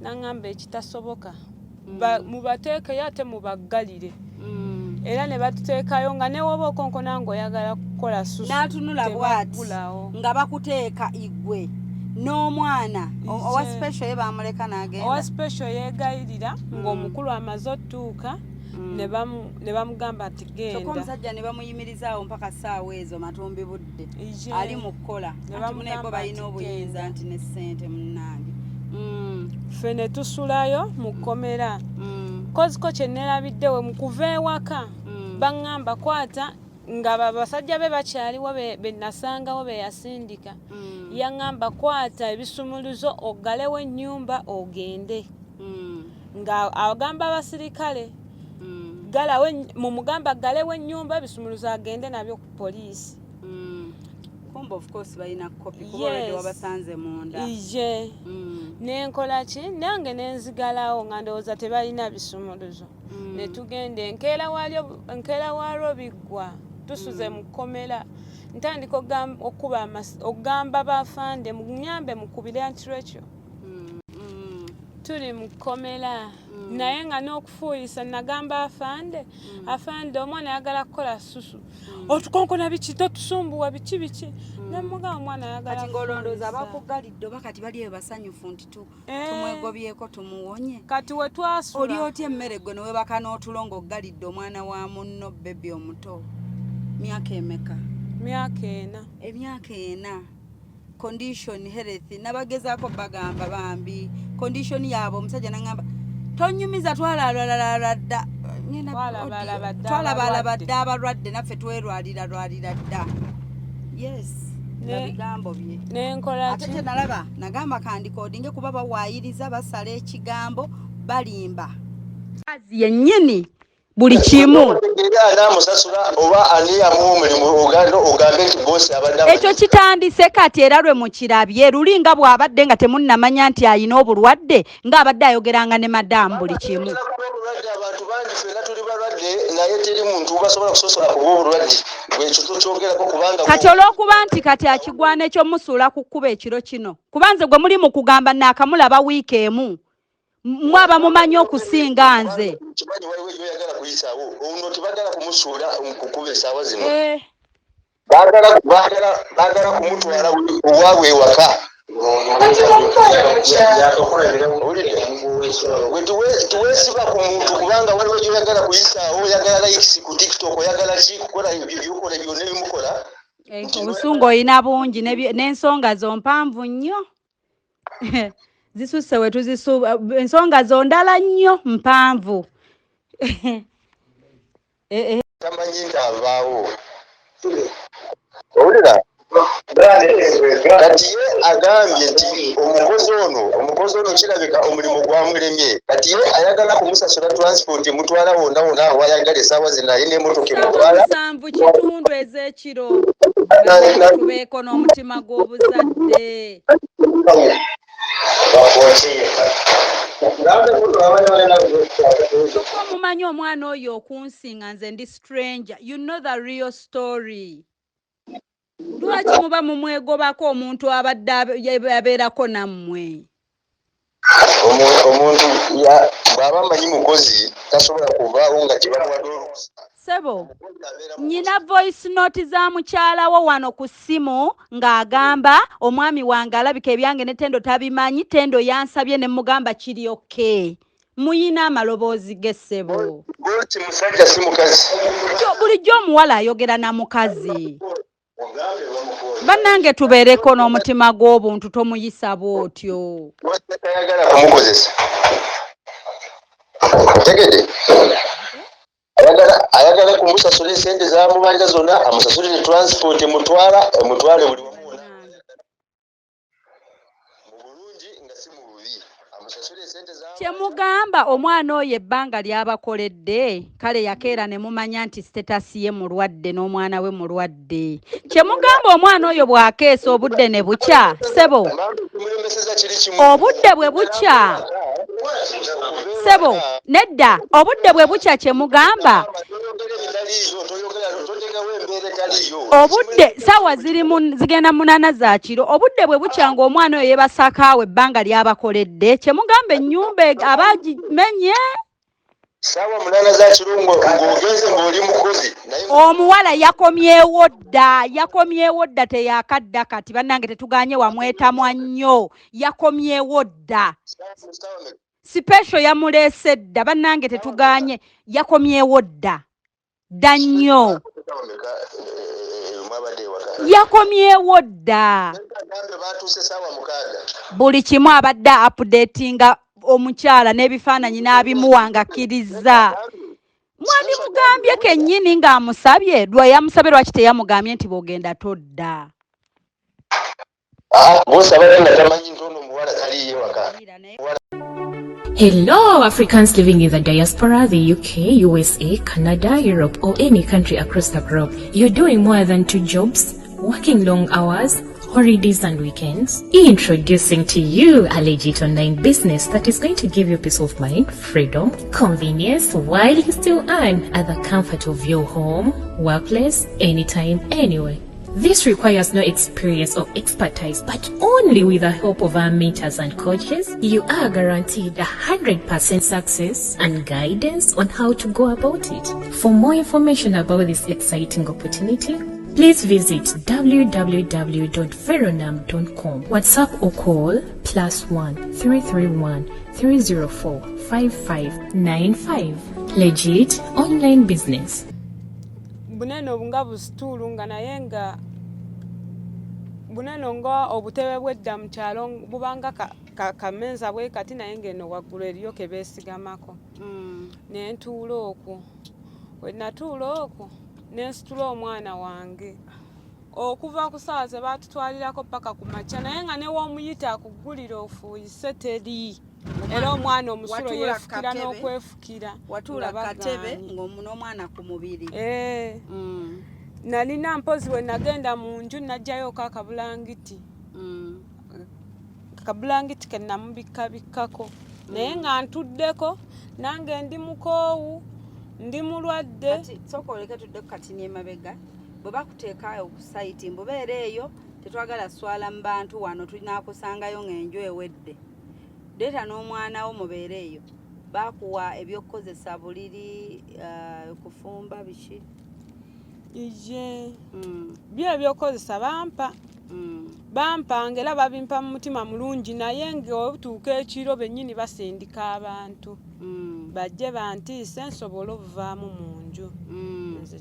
nangamba ekitasoboka mubateekeyo ate mubaggalire era ne batuteekayo nga ne woba okonkona ng'oyagala kukola susu n'atunula bw'ati nga bakuteeka igwe n'omwana owa special ye bamuleka n'agenda owa special yeegayirira ng'omukulu amaze otuuka ne bamugamba ati genda kyokka omusajja ne bamuyimirizaawo mpaka ssaawa ezo matumbi budde ali mu kkola anti muneebo balina obuyinza nti ne ssente munnange ffe ne tusulayo mu kkomera koziko kye neerabiddewe mu kuva ewaka baŋŋamba kwata nga basajja be bakyaliwo be nasangawo be yasindika yaŋŋamba kwata ebisumuluzo oggalewo ennyumba ogende nga agamba abasirikale mumugamba aggalewo ennyumba ebisumuluzo agende nabyo ku poliisi kumba of course balina kopi kuba wabasanze munda ije nenkola ki nange nenzigalawo nga ndowooza tebalina bisumuluzo ne tugenda enkeera waalwo biggwa tusuze mu kkomera ntandika okugamba bafande munyambe mukubire antirekyo tuli mu kkomera naye nga n'okufuuyisa nagamba afande omwana ayagala kukola susu otukonkona biki totusumbuwa biki nemugamba omwana ayagala kati ng'olondooza abakugalidde oba kati bali basanyufu nti tumwegobyeko tumuwonye kati we twasula oli otya emmere gwe newebaka n'otulo ng'oggalidde omwana wa munno bebi omuto myaka emeka emyaka 4 condition health nabagezaako bagamba bambi condition yaabwe omusajja nagamba tonyumiza twalala dda twalabalabadde abalwadde naffe twerwalira dda yes nabigambo bye nenkola ate kyenalaba nagamba kandikodinge kuba bawaayiriza basala ekigambo balimba azi yennyini buli kimu anamusasula oba aniyamu omulimu ogambe nti bosi abadde ekyo kitandise kati era lwe mukirabye lulinga bw'abadde nga temunnamanya nti ayina obulwadde ng'abadde ayogeranga ne madamu buli kimu abantu bangi ffenna tuli balwadde naye teri muntu basobola kusosola kuba obulwadde bwekyo tukyogerako kubanga kati olw'okuba nti kati akigwana ekyo musuula ku kkuba ekiro kino kubanze gwe muli mu kugamba naakamulaba wiiki emu mwaba mumanyi okusinga nze. Kimanyi waliwo gyoyagala kuyisaawo ono tebagala kumusuula kukuba essaawa zino. Baagala kumutwala owaabwe ewaka. Teweesiba ku muntu kubanga waliwo gyoyagala kuyisaawo, oyagala likes ku TikTok, oyagala ki kukola byokola byonna ebimukola. Obusungu oyina bungi n'ensonga zo mpanvu nnyo. Zisusse we tuzisuuba, ensonga zo ndala nnyo mpanvu. Tamanyi nti avaawo. Owulira? Kati ye agambye nti omukozi ono kirabika omulimu gwamulemye. Kati ye ayagala kumusasula transport emutwala wonna wonna wayagala essaawa zino naye n'emmotoka emutwala. 7 ez'ekiro. Tubeeko n'omutima gw'obuzadde. Kyokka mumanyi omwana oyo okunsinga nze ndi stranger. You know the real story. Lwaki muba mumwegobako omuntu abadde abeerako nammwe? Omuntu bw'aba amanyi mukozi tasobola kuvaawo nga tebamuwadde olukusa. Sebo, nyina voice note za mukyalawo wano ku ssimu ng'agamba omwami wange alabika ebyange ne Tendo tabimanyi, Tendo yansabye ne mugamba kiri okay. Muyina amaloboozi ge ssebo. Goti musajja si mukazi. Bulijjo omuwala ayogera na mukazi. Bannange tubeereko n'omutima gw'obuntu, tomuyisa bw'otyo. Tayagala kumukozesa. Tegede. Ayagala kumusasula esente z'amubanja zonna, amusasulire transport emutwale buli wamu wonna. Mu bulungi nga si mu bubi. Amusasulire esente z'amubanja. Kyemugamba omwana oyo ebbanga ly'abakoledde, kale yakeera ne mumanya nti status ye mulwadde n'omwana we mulwadde. Kyemugamba omwana oyo bw'akeesa obudde ne bukya, ssebo. Obudde bwe bukya. Ssebo, nedda, obudde bwe bukya kyemugamba. Obudde sawa zigenda 8 za kiro. Obudde bwe bukya ng'omwana oyo yeebasakaawo ebbanga ly'abakoledde. Kyemugamba ennyumba abaagimenye. Sawa 8 za kiro ng'ogenze ng'oli mukozi. Omuwala yakomyewo dda teyakadda kati bannange tetuganye wamwetamwa nnyo. Yakomyewo dda. Special yamuleese dda bannange tetuganye yakomyewo dda. Dda nnyo. Yakomyewo dda. Buli kimu abadde updatinga omukyala n'ebifaananyi n'abimuwa ng'akkiriza. Mwani mugambye kennyini ng'amusabye, yamusabye lwaki teyamugambye nti bw'ogenda todda. Hello, Africans living in the diaspora, the UK, USA, Canada, Europe, or any country across the globe. You're doing more than 2 jobs, working long hours, holidays and weekends. Introducing to you a legit online business that is going to give you peace of mind, freedom, convenience, while you still earn at the comfort of your home, workplace, anytime, anywhere. This requires no experience or expertise, but only with the help of our mentors and coaches, you are guaranteed 100% success and guidance on how to go about it. For more information about this exciting opportunity, please visit www.veronam.com. WhatsApp or call +1 331 304 5595. Legit online business. Buneno nga busitulu nga naye nga buneno nga obutebe bw'edda mu kyalo bubanga kamenza bwe kati naye ng'eno waggulu eriyo ke beesigamako. Ne ntuula okwo. We natuula okwo ne nsitula omwana wange. Okuva ku ssaawa ze baatutwalirako paka ku makya naye nga ne w'omuyita akuggulira ofuuyise teri. Era omwana omusulo yeefukira n'okwefukira. Watuula katebe ng'omwana ku mubiri. Nalina mpozi we nagenda mu nju najjayo akabulangiti. Akabulangiti ke namubikkako. Naye nga ntuddeko nange ndi mukoowu ndi mulwadde. Kati sooka oleke tuddeko kati n'emabega. Bwe bakuteekayo ku sayiti mbubeera eyo tetwagala swala mu bantu wano tulina kusangayo ng'enju ewedde. leeta n'omwana wo mubeere eyo bakuwa ebyokukozesa buliri kufumba biki ije byo ebyokukozesa bampanga era babimpa mu mutima mulungi naye ng'otuuka ekiro bennyini basindika abantu bajje bantiise nsobole ovaamu mu nju nze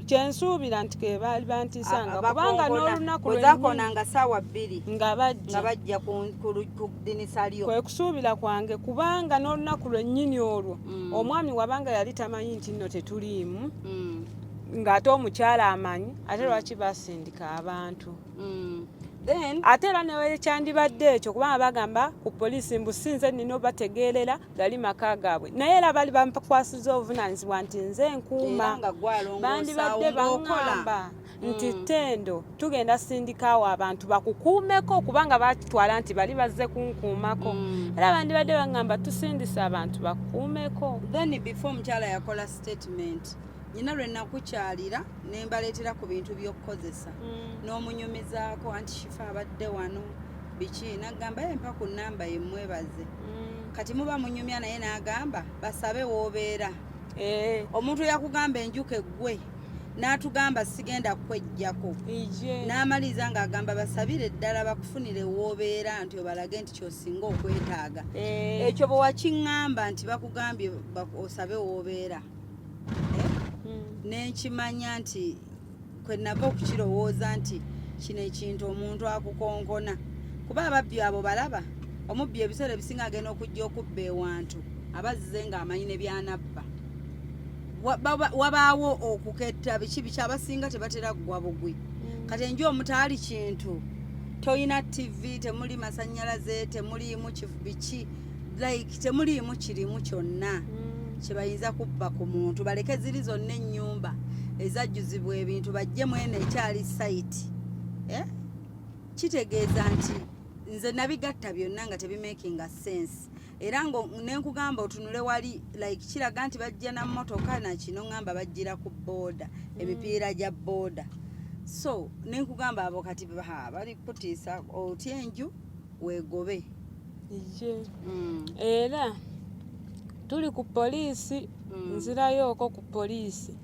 kyensuubira nti ke baali bantiisanga kubanga n'olunaku lwezakonanga ssaawa 2 nga bajja ku ddinisa lyo kwe kusuubira kwange kubanga n'olunaku lwennyini olwo omwami wabanga yali tamanyi nti nno tetuliimu ng'ate omukyala amanyi ate lwaki basindika abantu ate era newekyandibadde ekyo kubanga bagamba ku poliisi mbusinze nina obategeerera gali maka gaabwe naye era bali bampakwasiza obuvunaanyizibwa nti nze nkuuma bandibadde baŋŋamba nti Tendo tugenda sindikaawo abantu bakukuumeko kubanga bakitwala nti bali bazze kunkuumako era bandibadde baŋŋamba tusindise abantu bakukuumeko. Then before omukyala yakola statement nyina lwe nakukyalira ne mbaleetera ku bintu by'okukozesa n'omunyumizaako anti shifa abadde wano biki n'agamba empa ku nnamba yemmwebaze kati muba munyumya naye n'agamba basabe w'obeera omuntu yakugamba enjuka eggwe n'atugamba sigenda kwejjako n'amaliza ng'agamba basabire ddala bakufunire w'obeera nti obalage nti kyosinga okwetaaga ekyo bwe wakiŋŋamba nti bakugambye osabe w'obeera nenkimanya nti kwe nava okukirowooza nti kino ekintu omuntu akukonkona kuba ababbi abo balaba omubbi ebiseera ebisinga agenda okujja okubba ewantu abazze ng'amanyi ne byanabba wabaawo okuketta biki abasinga tebatera ggwa bugwi kati enju omutaali kintu toyina TV temuli masannyalaze temuliimu biki like temuliimu kirimu kyonna kyebayinza kubba ku muntu baleke ziri zonna ennyumba ezajjuzibwa ebintu bajje mwene ekyali site kitegeeza nti nze nabigatta byonna nga tebimakinga sense era nenkugamba otunule wali like kiraga nti bajja na mmotoka nakino ngamba bajjira ku booda emipiira gya booda so nenkugamba abo kati bali kutiisa otya enju weegobe era tuli ku poliisi nzirayooko ku poliisi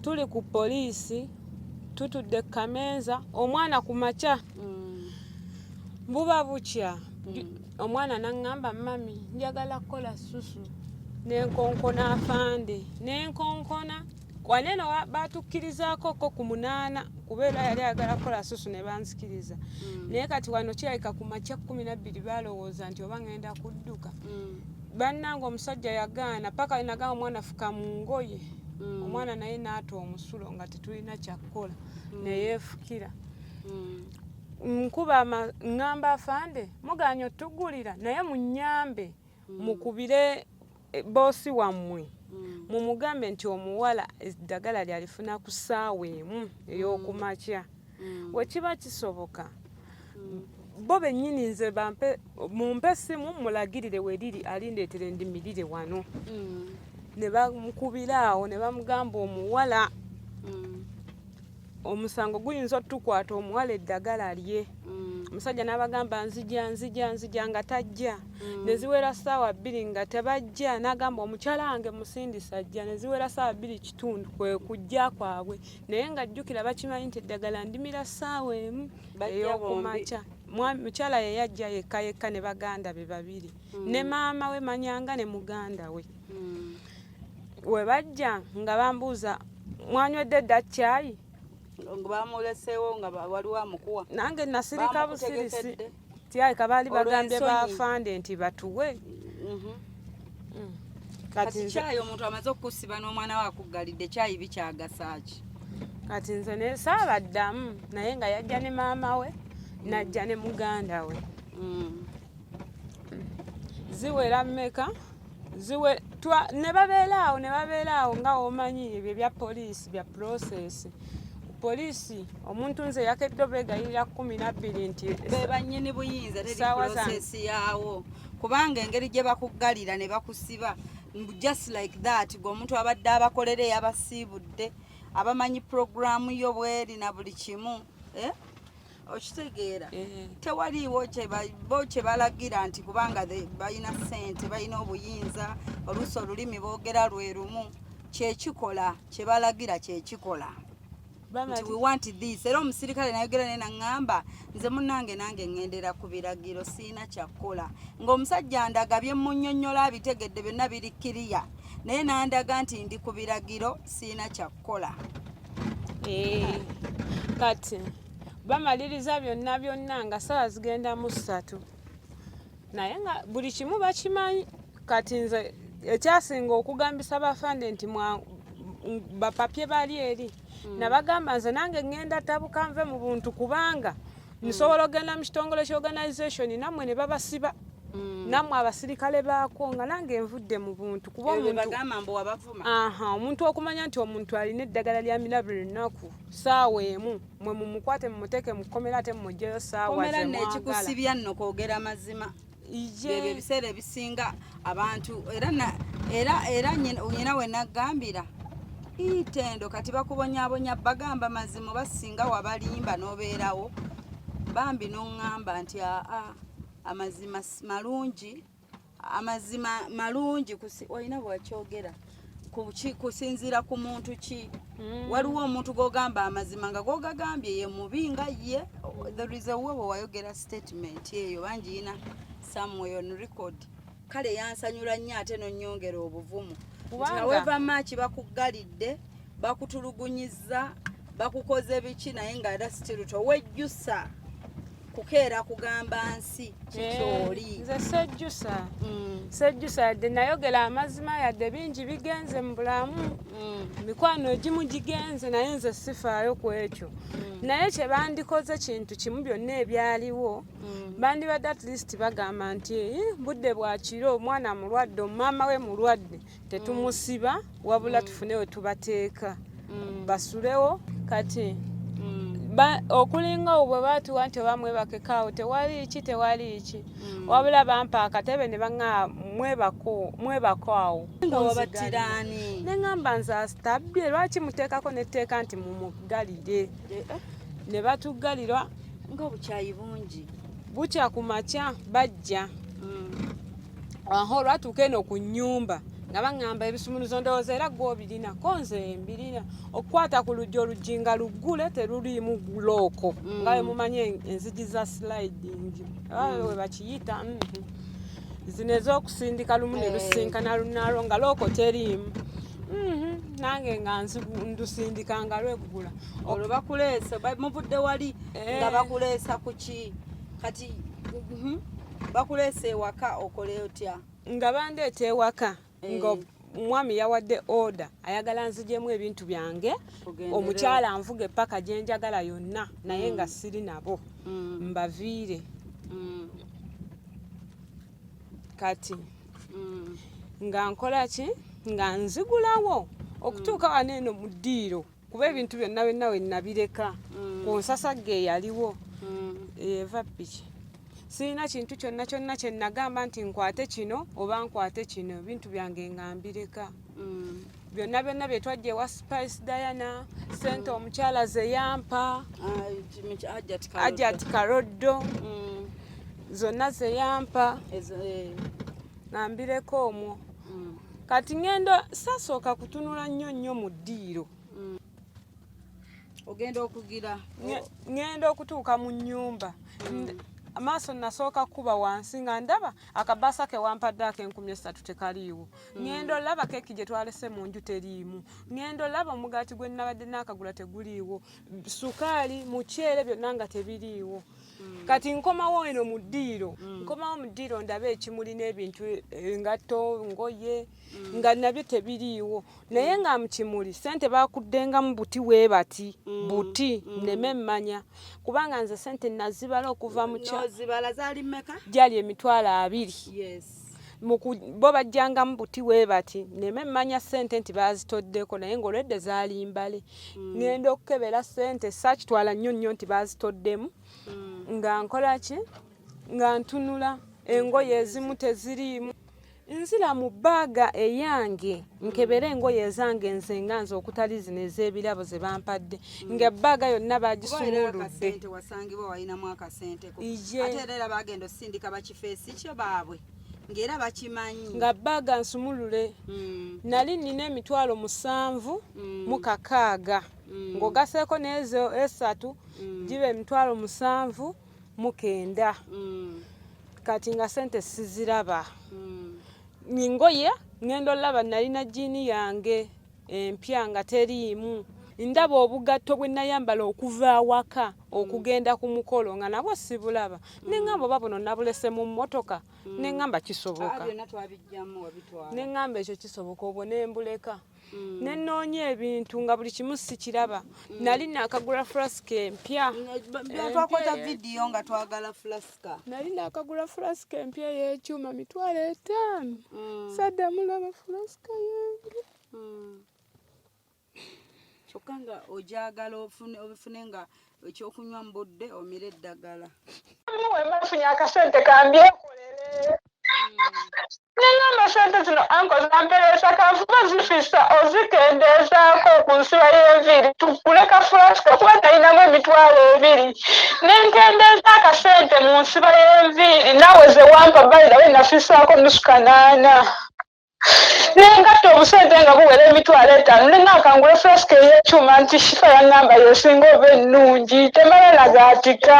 tuli ku poliisi tutudde kameeza omwana ku makya buba bukya omwana naŋŋamba mami njagala kukola susu nenkonkona afande nenkonkona waneno batukkirizaako ko ku 8 kubeera yali ayagala kukola susu ne banzikiriza naye kati wano kirabika ku makya 12 balowooza nti oba ŋŋenda kudduka bannange omusajja yagaana paka nagamba omwana fuka mu ngoye omwana naye naata omusulo nga tetulina kyakukola neyeefukira nkuba ŋŋamba afande muganya otugulira naye munyambe mukubire boosi wammwe mumugambe nti omuwala eddagala lyalifuna ku ssaawa emu ey'okumakya wekiba kisoboka bo bennyini nze mumpe essimu mulagirire weriri alindeetera endimirire wano ne bamukubira awo ne bamugamba omuwala omusango guyinza otukwata omuwala eddagala lye omusajja n'abagamba nzija nga tajja neziwera ssaawa 2 nga tebajja n'agamba omukyala wange musindisa ajja neziwera ssaawa 2 kwe kujja kwabwe naye nga jjukira bakimanyi nti eddagala ndimira ssaawa emu ey'okumakya mukyala ye yajja yekka ne baganda be babiri ne maama we manyanga ne muganda we we bajja nga bambuuza mwanywedde dda caayi bamuleseewo nga waliwo amukuwa nange nasirika busirisi tyayika baali bagambye bafande nti batuwe kati kyayi omuntu amaze okukusiba n'omwana we akuggalidde kyayi bikyagasaaki kati nze ne saabaddamu naye nga yajja ne maama we najja ne muganda we ziwera mmeka ne babeera awo nga omanyi ebyo bya poliisi bya process poliisi omuntu nze yakedde begayirira 12 nti bebanyini buyinza teri process yaawo kubanga engeri gye bakuggalira ne bakusiba just like that gwe omuntu abadde abakolere yabasiibudde abamanyi programu yo bweri na buli kimu okitegeera tewaliiwo kye balagira nti kubanga balina ssente balina obuyinza oluusi olulimi boogera lwe lumu kyekikola kye balagira kyekikola nti we want this. Era omusirikale nayogera naye naŋŋamba nze munnange nange ŋŋendera ku biragiro siina kyakkola ng'omusajja ndaga bye munnyonnyola abitegedde byonna biri kiriya naye nandaga nti ndi ku biragiro siina kyakkola. Kati bamaliriza byonna nga ssaawa zigenda mu 3 naye nga buli kimu bakimanyi. Kati nze ekyasinga okugambisa bafande nti bapapye bali eri nabagamba nze nange ŋŋenda tabuka nve mu buntu kubanga nsobola ogenda mu kitongole ky'organization nammwe ne babasiba nammwe abasirikale baako nga nange nvudde mu buntu kuba omuntu okumanya nti omuntu alina eddagala lya mina buli lunaku ssaawa emu mwe mumukwate mumuteeke mu kkomera ate mumugyeyo ssaawa nekikusibya nno kwogera mazima ebyo ebiseera ebisinga abantu era nyina we naggambira Tendo kati bakubonyabonya bagamba mazima basinga wabalimba n'obeerawo bambi n'oŋŋamba nti amazima malungi olina bwakyogera kusinziira ku muntu ki. Waliwo omuntu g'ogamba amazima nga g'ogagambye ye mubi nga ye. There is a way wayogera statement eyo bangiina somewhere on record. Kale yansanyula nnyo ate n'onnyongera obuvumu. However much bakuggalidde bakutulugunyiza bakukoze biki naye nga era still towejjusa kukeera kugamba nsi kikyoli. Nze sejjusa yadde nayogera amazima yadde bingi bigenze mu bulamu mikwano egimu gigenze naye nze sifaayo ku ekyo. Naye kye bandikoze kintu kimu byonna ebyaliwo bandibadde at least bagamba nti budde bwa kiro omwana mulwadde omumama we mulwadde tetumusiba wabula tufune we tubateeka basulewo. Kati okulinga obwe batuwa nti oba mwebakekaawo tewali ki wabula bampa akatebe ne baŋŋaa mwebako awo neŋŋamba nze asitabye lwaki muteekako netteeka nti mumuggalire ne batuggalirwa nga obukyayi bungi bukya ku makya bajja aho olwatuuka eno ku nnyumba nga baŋŋamba ebisumuluzo ndowooza era gw'obirina ko nze mbirina okukwata ku luggi oluggi nga luggule teruliimu looko nga we mumanye enzigi za sliding we bakiyita zino ez'okusindika lumu ne lusinkana lunaalo nga looko teriimu nange nga ndusindika nga lweggula olwo bakuleesa muvudde wali nga bakuleesa ku ki kati bakuleesa ewaka okole otya nga bandeeta ewaka nga omwami yawadde order ayagala nzijemu ebintu byange omukyala anvuga epaka gye njagala yonna naye nga siri nabo mbaviire kati nga nkola ki nga nzigulawo okutuuka wano eno mu ddiiro kuba ebintu byonna byonna we nabireka ku nsasagge eyaliwo eva piki sirina kintu kyonna kye nagamba nti nkwate kino oba nkwate kino ebintu byange nga mbireka byonna bye twajja ewa Spice Diana sente omukyala ze yampa Ajat Karoddo zonna ze yampa nga mbireka omwo. Kati ngendo sasooka kutunula nnyo mu ddiiro ogenda okugira ngenda okutuuka mu nnyumba amaaso nasooka kuba wansi nga ndaba akabaasa ke wampadde ak'N$3 tekaliiwo. Ngendo olaba keeki gye twalese mu nju teriimu. Ngendo olaba omugaati gwe nabadde naakagula teguliiwo. Sukaali muceere byonna nga tebiriiwo. Kati nkomawo eno mu ddiiro ndabe ekimuli n'ebintu engatto ngoye nga nabyo tebiriiwo naye nga mu kimuli sente bakuddengamu buti weebati buti neme mmanya kubanga nze sente nazibala okuva mu zibala zaali mmeka gyali $20 bo bajjangamu buti weebati neme mmanya sente nti bazitoddeko naye ng'olwedde zaali mbale ngenda okukebera sente saakitwala nnyo nti bazitoddemu nga nkola ki nga ntunula engoye ezimu teziriimu Nsira mu bbaga eyange nkebere engoye ezange nze nganza okutali zino ez'ebirabo ze bampadde ng'ebbaga yonna bagisumuludde. Wasangibwa walinamu akasenteko ate era bagenda osindika bakifeesi kyo baabwe ng'era bakimanyi nga bbaga nsumulule. Nali nina emitwalo 7 mu 6 ng'ogaseeko n'ezo 3 giba emitwalo 7 mu 9 kati nga sente siziraba. Ningoye ngendo laba nalina jini yange empya nga teriimu. Ndaba obugatto bwe nayambala okuva awaka okugenda ku mukolo nga nabwo sibulaba. Nengamba babono nabulese mu mmotoka nengamba kisoboka. Nengamba ekyo kisoboka obwo nembuleka. Nenoonya ebintu nga buli kimu sikiraba. Nali nakagula flask empya. Twakoza video nga twagala flask. Nali nakagula flask empya y'ekyuma mitwalo 5. Sadda mulaba flask yange. Chokanga ojagala ofune nga ekyokunywa mbudde omire eddagala. Muwe mafunye akasente kambyekolere. Nengamba sente zino anko zamperesa kavuba zifisa ozikendeezaako ku nsiba y'enviiri tugule ka flaska kuba nalinamu emitwalo 2 nenkendeeza akasente mu nsiba y'enviiri nawe ze wampa balira we nafisaako nusu 8 nengatta obusente nga buwera emitwalo 5 nenakangula flaska ey'ekyuma nti shifa yangamba yesinga oba ennungi temala nagaatika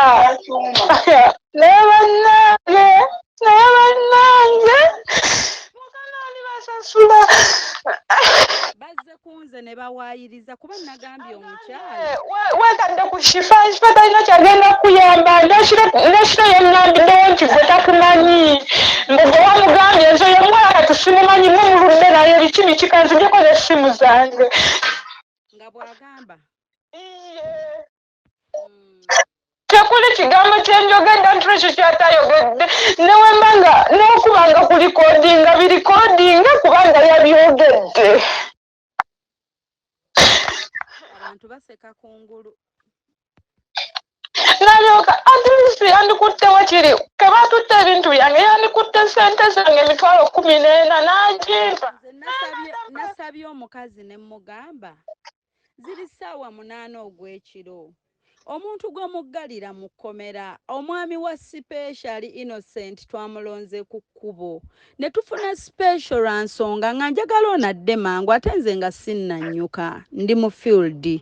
naye bannange mukanaani basasula bazze kunze ne bawaayiriza kuba nagambye omukyala wetadde ku shifa talina kyagenda kuyamba neshira yengambiddewo nti gwe takumanyi mbuge wamugambye nze ye mwaka tusimumanyi mumuludde naye biki bikikanzigyeko n'essimu zange nga bw'agamba tekuli kigambo kyenjogedde nti ekyo kyatayogedde newembanga n'okubanga ku likodinga birikodinga kubanga yabyogedde. abantu baseka kungulu nalyoka atlist yandikutte wakiri kebatutte ebintu byange yandikutte sente zange emitwalo 14 n'agimpa. nasabye omukazi ne mugamba ziri ssaawa 8 ogw'ekiro omuntu gw'omuggalira mu kkomera omwami wa special innocent twamulonze ku kkubo ne tufuna special lwa nsonga nga njagala onadde mangu ate nze nga sinnannyuka ndi mu field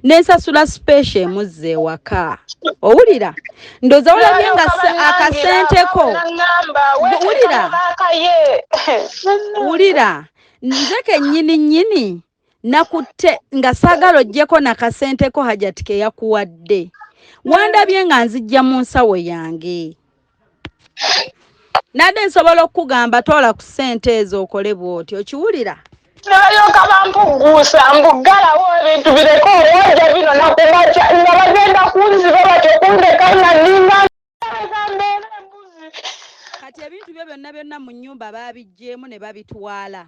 nensasula special emuzze ewaka owulira ndoza olabye nga akasenteko wulira nze kennyini nakutte nga saagala ojjeko nakasenteko hajatike yakuwadde wandabye nga nzijja mu nsawo yange nadde nsobola okugamba toola ku ssente ezo okole bw'oti okiwulira ne balyoka bampuguusa mbuggalawo ebintu bireke olwajja bino nakumaca nga bagenda kunziba batyo kundeka nga ninga mbeera embuzi kati ebintu byo byonna mu nnyumba baabiggyemu ne babitwala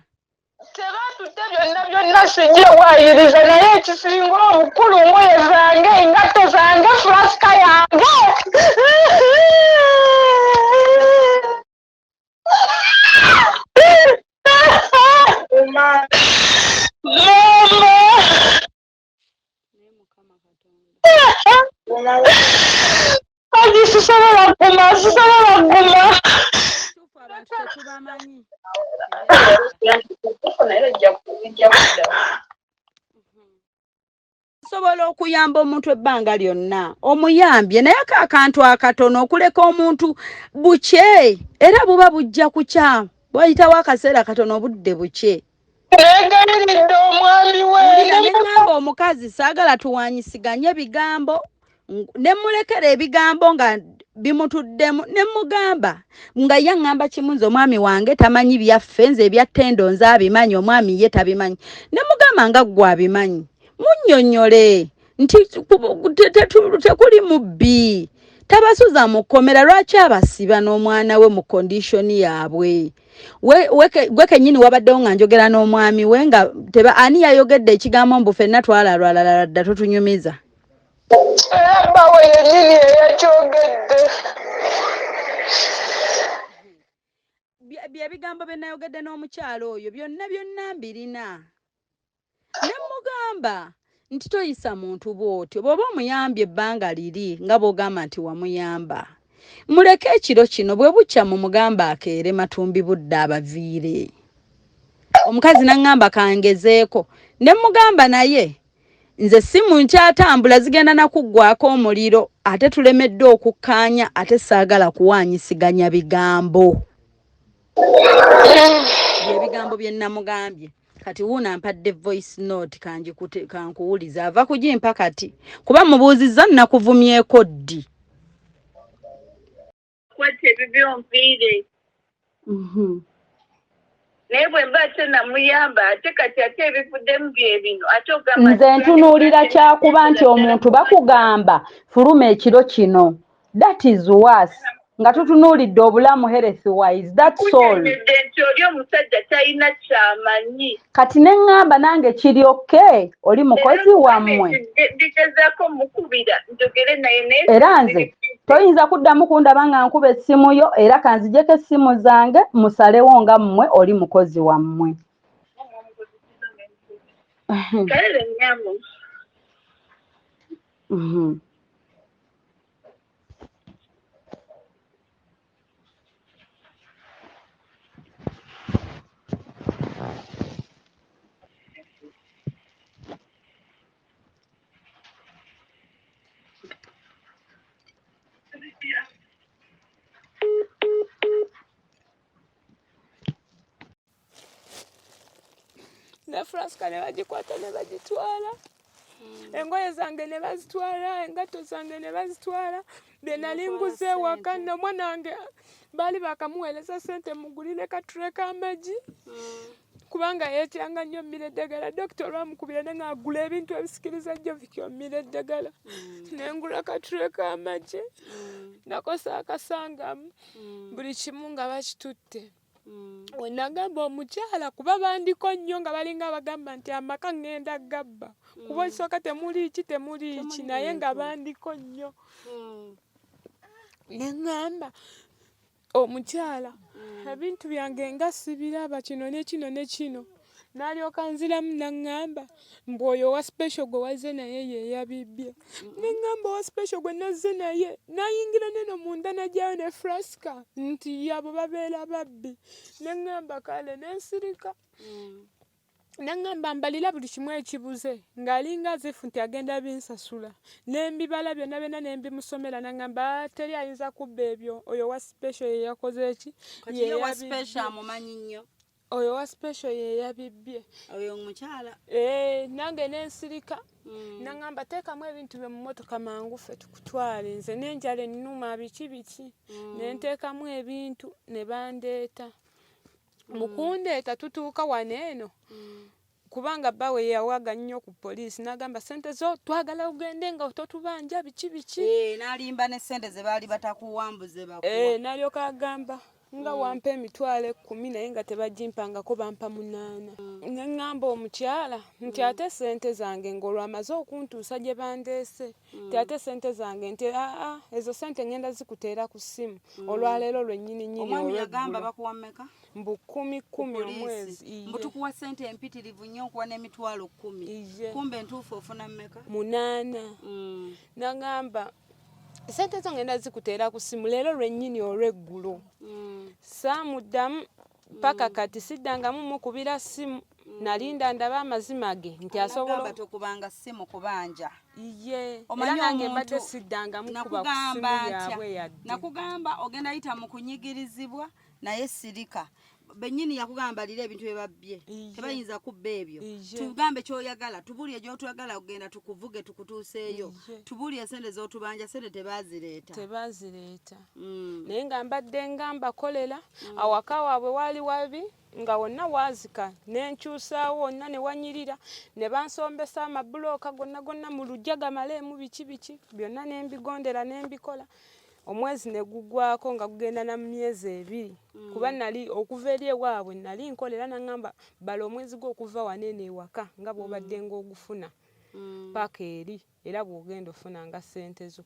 tebatutte byonna sijja waayiriza naye ekisinga obukulu ngoye zange engatto zange fulaska yange aji sisobola kuguma abantu tetubamanyi osobola okuyamba omuntu ebbanga lyonna omuyambye naye akantu akatono okuleka omuntu bukye era buba bujja kukya bwayitawo akaseera katono obudde bukye negaliridde omwami we negamba omukazi saagala tuwanyisiganye ebigambo nemulekera ebigambo nga bimutuddemu nemugamba nga yaŋŋamba kimu nze omwami wange tamanyi byaffe nze ebya Tendo nze abimanyi omwami ye tabimanyi nemugamba nga ggwe abimanyi munnyonnyole nti tekuli mubbi tabasuza mu kkomera lwaki abasiba n'omwana we mu kondishoni yaabwe gwe kennyini wabaddewo nga njogera n'omwami we nga ani yayogedde ekigambo mbu ffenna twalalwalala dda totunyumiza bawe yennyini eyakyogedde ebigambo bye nayogedde n'omukyalo oyo byonna mbirina. Ne mugamba nti toyisa muntu bw'otyo bw'oba omuyambye ebbanga liri nga bw'ogamba nti wamuyamba. Muleke ekiro kino bwe bukya mu mugamba akeere matumbi budde abaviire. Omukazi n'aŋŋamba kangezeeko. Ne mugamba naye nze simu nkyatambula zigenda nakuggwako omuliro ate tulemeddde okukkaanya ate saagala kuwaanyisiganya bigambo. Ebigambo bye namugambye. Kati wuuna ampadde voice note kankuwuliza ava kugimpa kati kuba mubuuzizza nakuvumyeko ddi. Kwate ebibyonviire. Naye bwe mba ate namuyamba ate kati ate ebivuddemu bye bino ate ogamba nze ntunuulira kyakuba nti omuntu bakugamba fuluma ekiro kino. That is worse. Nga tutunuulidde obulamu health wise. That's all. nti oli omusajja talina kyamanyi. Kati ne ŋŋamba nange kiri okay oli mukozi wammwe. Ndigezaako mukubira njogere naye naye. Era nze toyinza kuddamu kundaba nga nkuba essimu yo era kanzijeko essimu zange musalewo nga mmwe oli mukozi wammwe. Kale nyamu. Ne flaska ne bagikwata ne bagitwala. Engoye zange ne bazitwala, engatto zange ne bazitwala. Bye nali nguze ewaka n'omwana wange baali bakamuweereza ssente mugulire katule k'amagi. Kubanga yeetyanga nnyo mmira eddagala. Dokita olwamukubira ne ng'agula ebintu ebisikiriza Joviki ommira eddagala. Ne ngula katule k'amagi. Nakosa akasangamu. Buli kimu nga bakitutte. We nagamba omukyala kuba bandiko nnyo nga balinga bagamba nti amaka ŋŋenda gabba. Kuba osooka temuli ki naye nga bandiko nnyo. Ne ŋŋamba omukyala ebintu byange nga sibiraba kino ne kino ne kino. N'alyoka nziramu n'aŋŋamba mbu oyo owa special gwe wazze naye ye yabibbye. Ne ŋŋamba owa special gwe nazze naye n'ayingira neno munda n'ajjayo ne flaska nti abo babeera babbi. Ne ŋŋamba kale ne nsirika. Ne ŋŋamba mbalira buli kimu ekibuze ng'alinga zifu nti agenda binsasula. Ne mbibala byonna ne mbimusomera n'aŋŋamba teri ayinza kubba ebyo oyo owa special ye yakoze ki? Ye wa special amumanyi nnyo. Oyo wa special ye yabibbye. Oyo omukyala. Nange ne nsirika. N'aŋŋamba teekamu ebintu bye mu mmotoka mangu ffe tukutwale. Nze n'enjala ennuma biki. Ne nteekamu ebintu ne bandeeta. Mu kundeeta tutuuka wano eno. Kubanga bba we yawaga nnyo ku poliisi n'agamba ssente zo twagala ugende nga totubanja biki. N'alimba ne ssente ze baali batakuwambuze bakuwa. N'alyoka agamba nga wampa emitwalo 10 naye nga tebagimpangako bampa 8. Ne ŋŋamba omukyala nti ate ssente zange ng'olwamaze okuntuusa gye bandeese. Nti ate ssente zange nti ezo ssente ngenda zikuteera ku ssimu. Olwaleero lwennyini nnyini olw'eggulo. Omwami yagamba bakuwa mmeka? Mbu 10 omwezi. Mbu tukuwa ssente empitirivu nnyo nkuwa n'emitwalo 10. Kumbe entuufu ofuna mmeka? 8. N'agamba ssente zo ngenda zikuteera ku ssimu leero lwennyini olw'eggulo. Saamuddamu paka kati siddangamu mukubira ssimu. Nalinda ndaba amazima ge nti asobola tokubanga ssimu kubanja. Era nange mbadde siddangamu kuba ku ssimu yaabwe yadde. Nakugamba ogenda yita mu kunyigirizibwa naye sirika. Bennyini yakugamba lira ebintu bye babbye. Tebayinza kubba ebyo. Tugambe ky'oyagala, tubulye gy'otwagala ogenda tukuvuge tukutuuseeyo. Tubulye ssente z'otubanja ssente tebazireeta. Naye nga mbadde ngamba kolera awaka waabwe waali wabi nga wonna waazika n'enkyusaawo wonna ne wanyirira ne bansombesa amabulooka gonna mu lujja gamaleemu biki byonna ne mbigondera ne mbikola. Omwezi ne gugwako nga gugenda na myezi 2 kuba nali okuva eri ewaabwe nali nkolera n'aŋŋamba bala omwezi gw'okuva wanene ewaka nga bw'obadde ng'ogufuna paka eri era bw'ogenda ofuna nga ssente zo.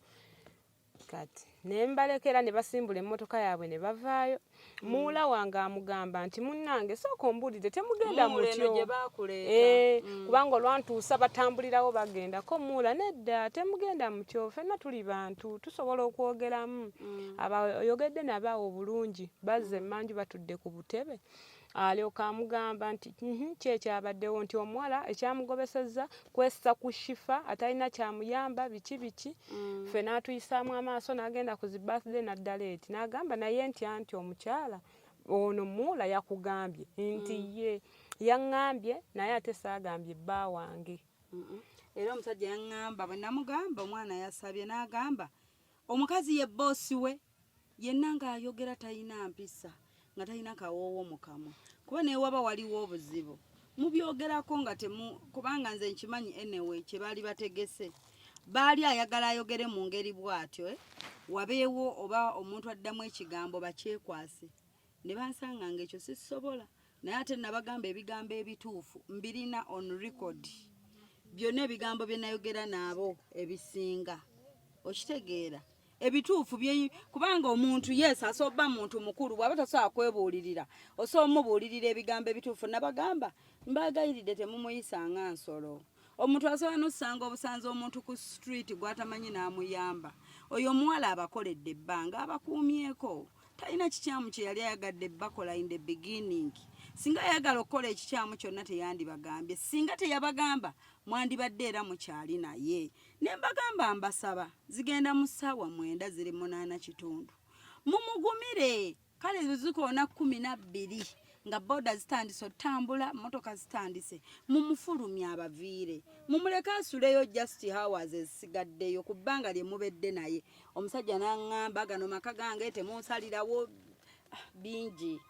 kati ne mbalekera ne basimbula emmotoka yaabwe ne bavaayo. Muwala wange amugamba nti munnange sooka ombulire temugenda mutyo kubanga olwantuusa batambulirawo bagenda ko muwala nedda temugenda mutyo ffenna tuli bantu tusobola okwogeramu. Abayogedde nabo obulungi bazze emmanju batudde ku butebe. Alyoka amugamba nti kyekyabaddewo nti omuwala ekyamugobesezza kwessa ku shifa atalina kyamuyamba biki ffe n'atuyisaamu amaaso n'agenda ku zi birthday naddala eti n'agamba naye nti anti omukyala ono muwala yakugambye nti ye yaŋŋambye naye ate saagambye bba wange. Era omusajja yaŋŋamba bwe namugamba omwana yasabye n'agamba omukazi ye boosi we yenna ng'ayogera talina mpisa nga talina kawoowo mu kamwa kuba naye waba waliwo obuzibu mubyogerako nga kubanga nze nkimanyi anyway kye baali bategese baali ayagala ayogere mu ngeri bw'atyo wabeewo oba omuntu addamu ekigambo bakyekwase ne bansanga ng'ekyo sisobola naye ate nabagamba ebigambo ebituufu mbirina on record byonna ebigambo bye nayogera naabo ebisinga okitegeera ebituufu bye kubanga omuntu asoba muntu mukulu bw'aba tasobola kwebuulirira osobola mubuulirira ebigambo ebituufu nabagamba mbagayiridde temumuyisanga nsolo. Omuntu asobola n'ossanga obusanza omuntu ku street gw'atamanyi n'amuyamba oyo omuwala abakoledde ebbanga abakuumyeko talina kikyamu kye yali ayagadde bakola in the beginning. Singa yagala okukola ekikyamu kyonna teyandibagambye singa teyabagamba mwandibadde era mukyali naye ne mbagamba mbasaba zigenda mu ssaawa 9 ziri 8 mumugumire kale zikoona 12 nga boda zitandise otambula motoka zitandise mumufulumya abaviire mumuleke asuleyo just hours ezisigaddeyo ku bbanga lye mubedde naye. Omusajja n'aŋŋamba gano maka gange temunsalirawo bingi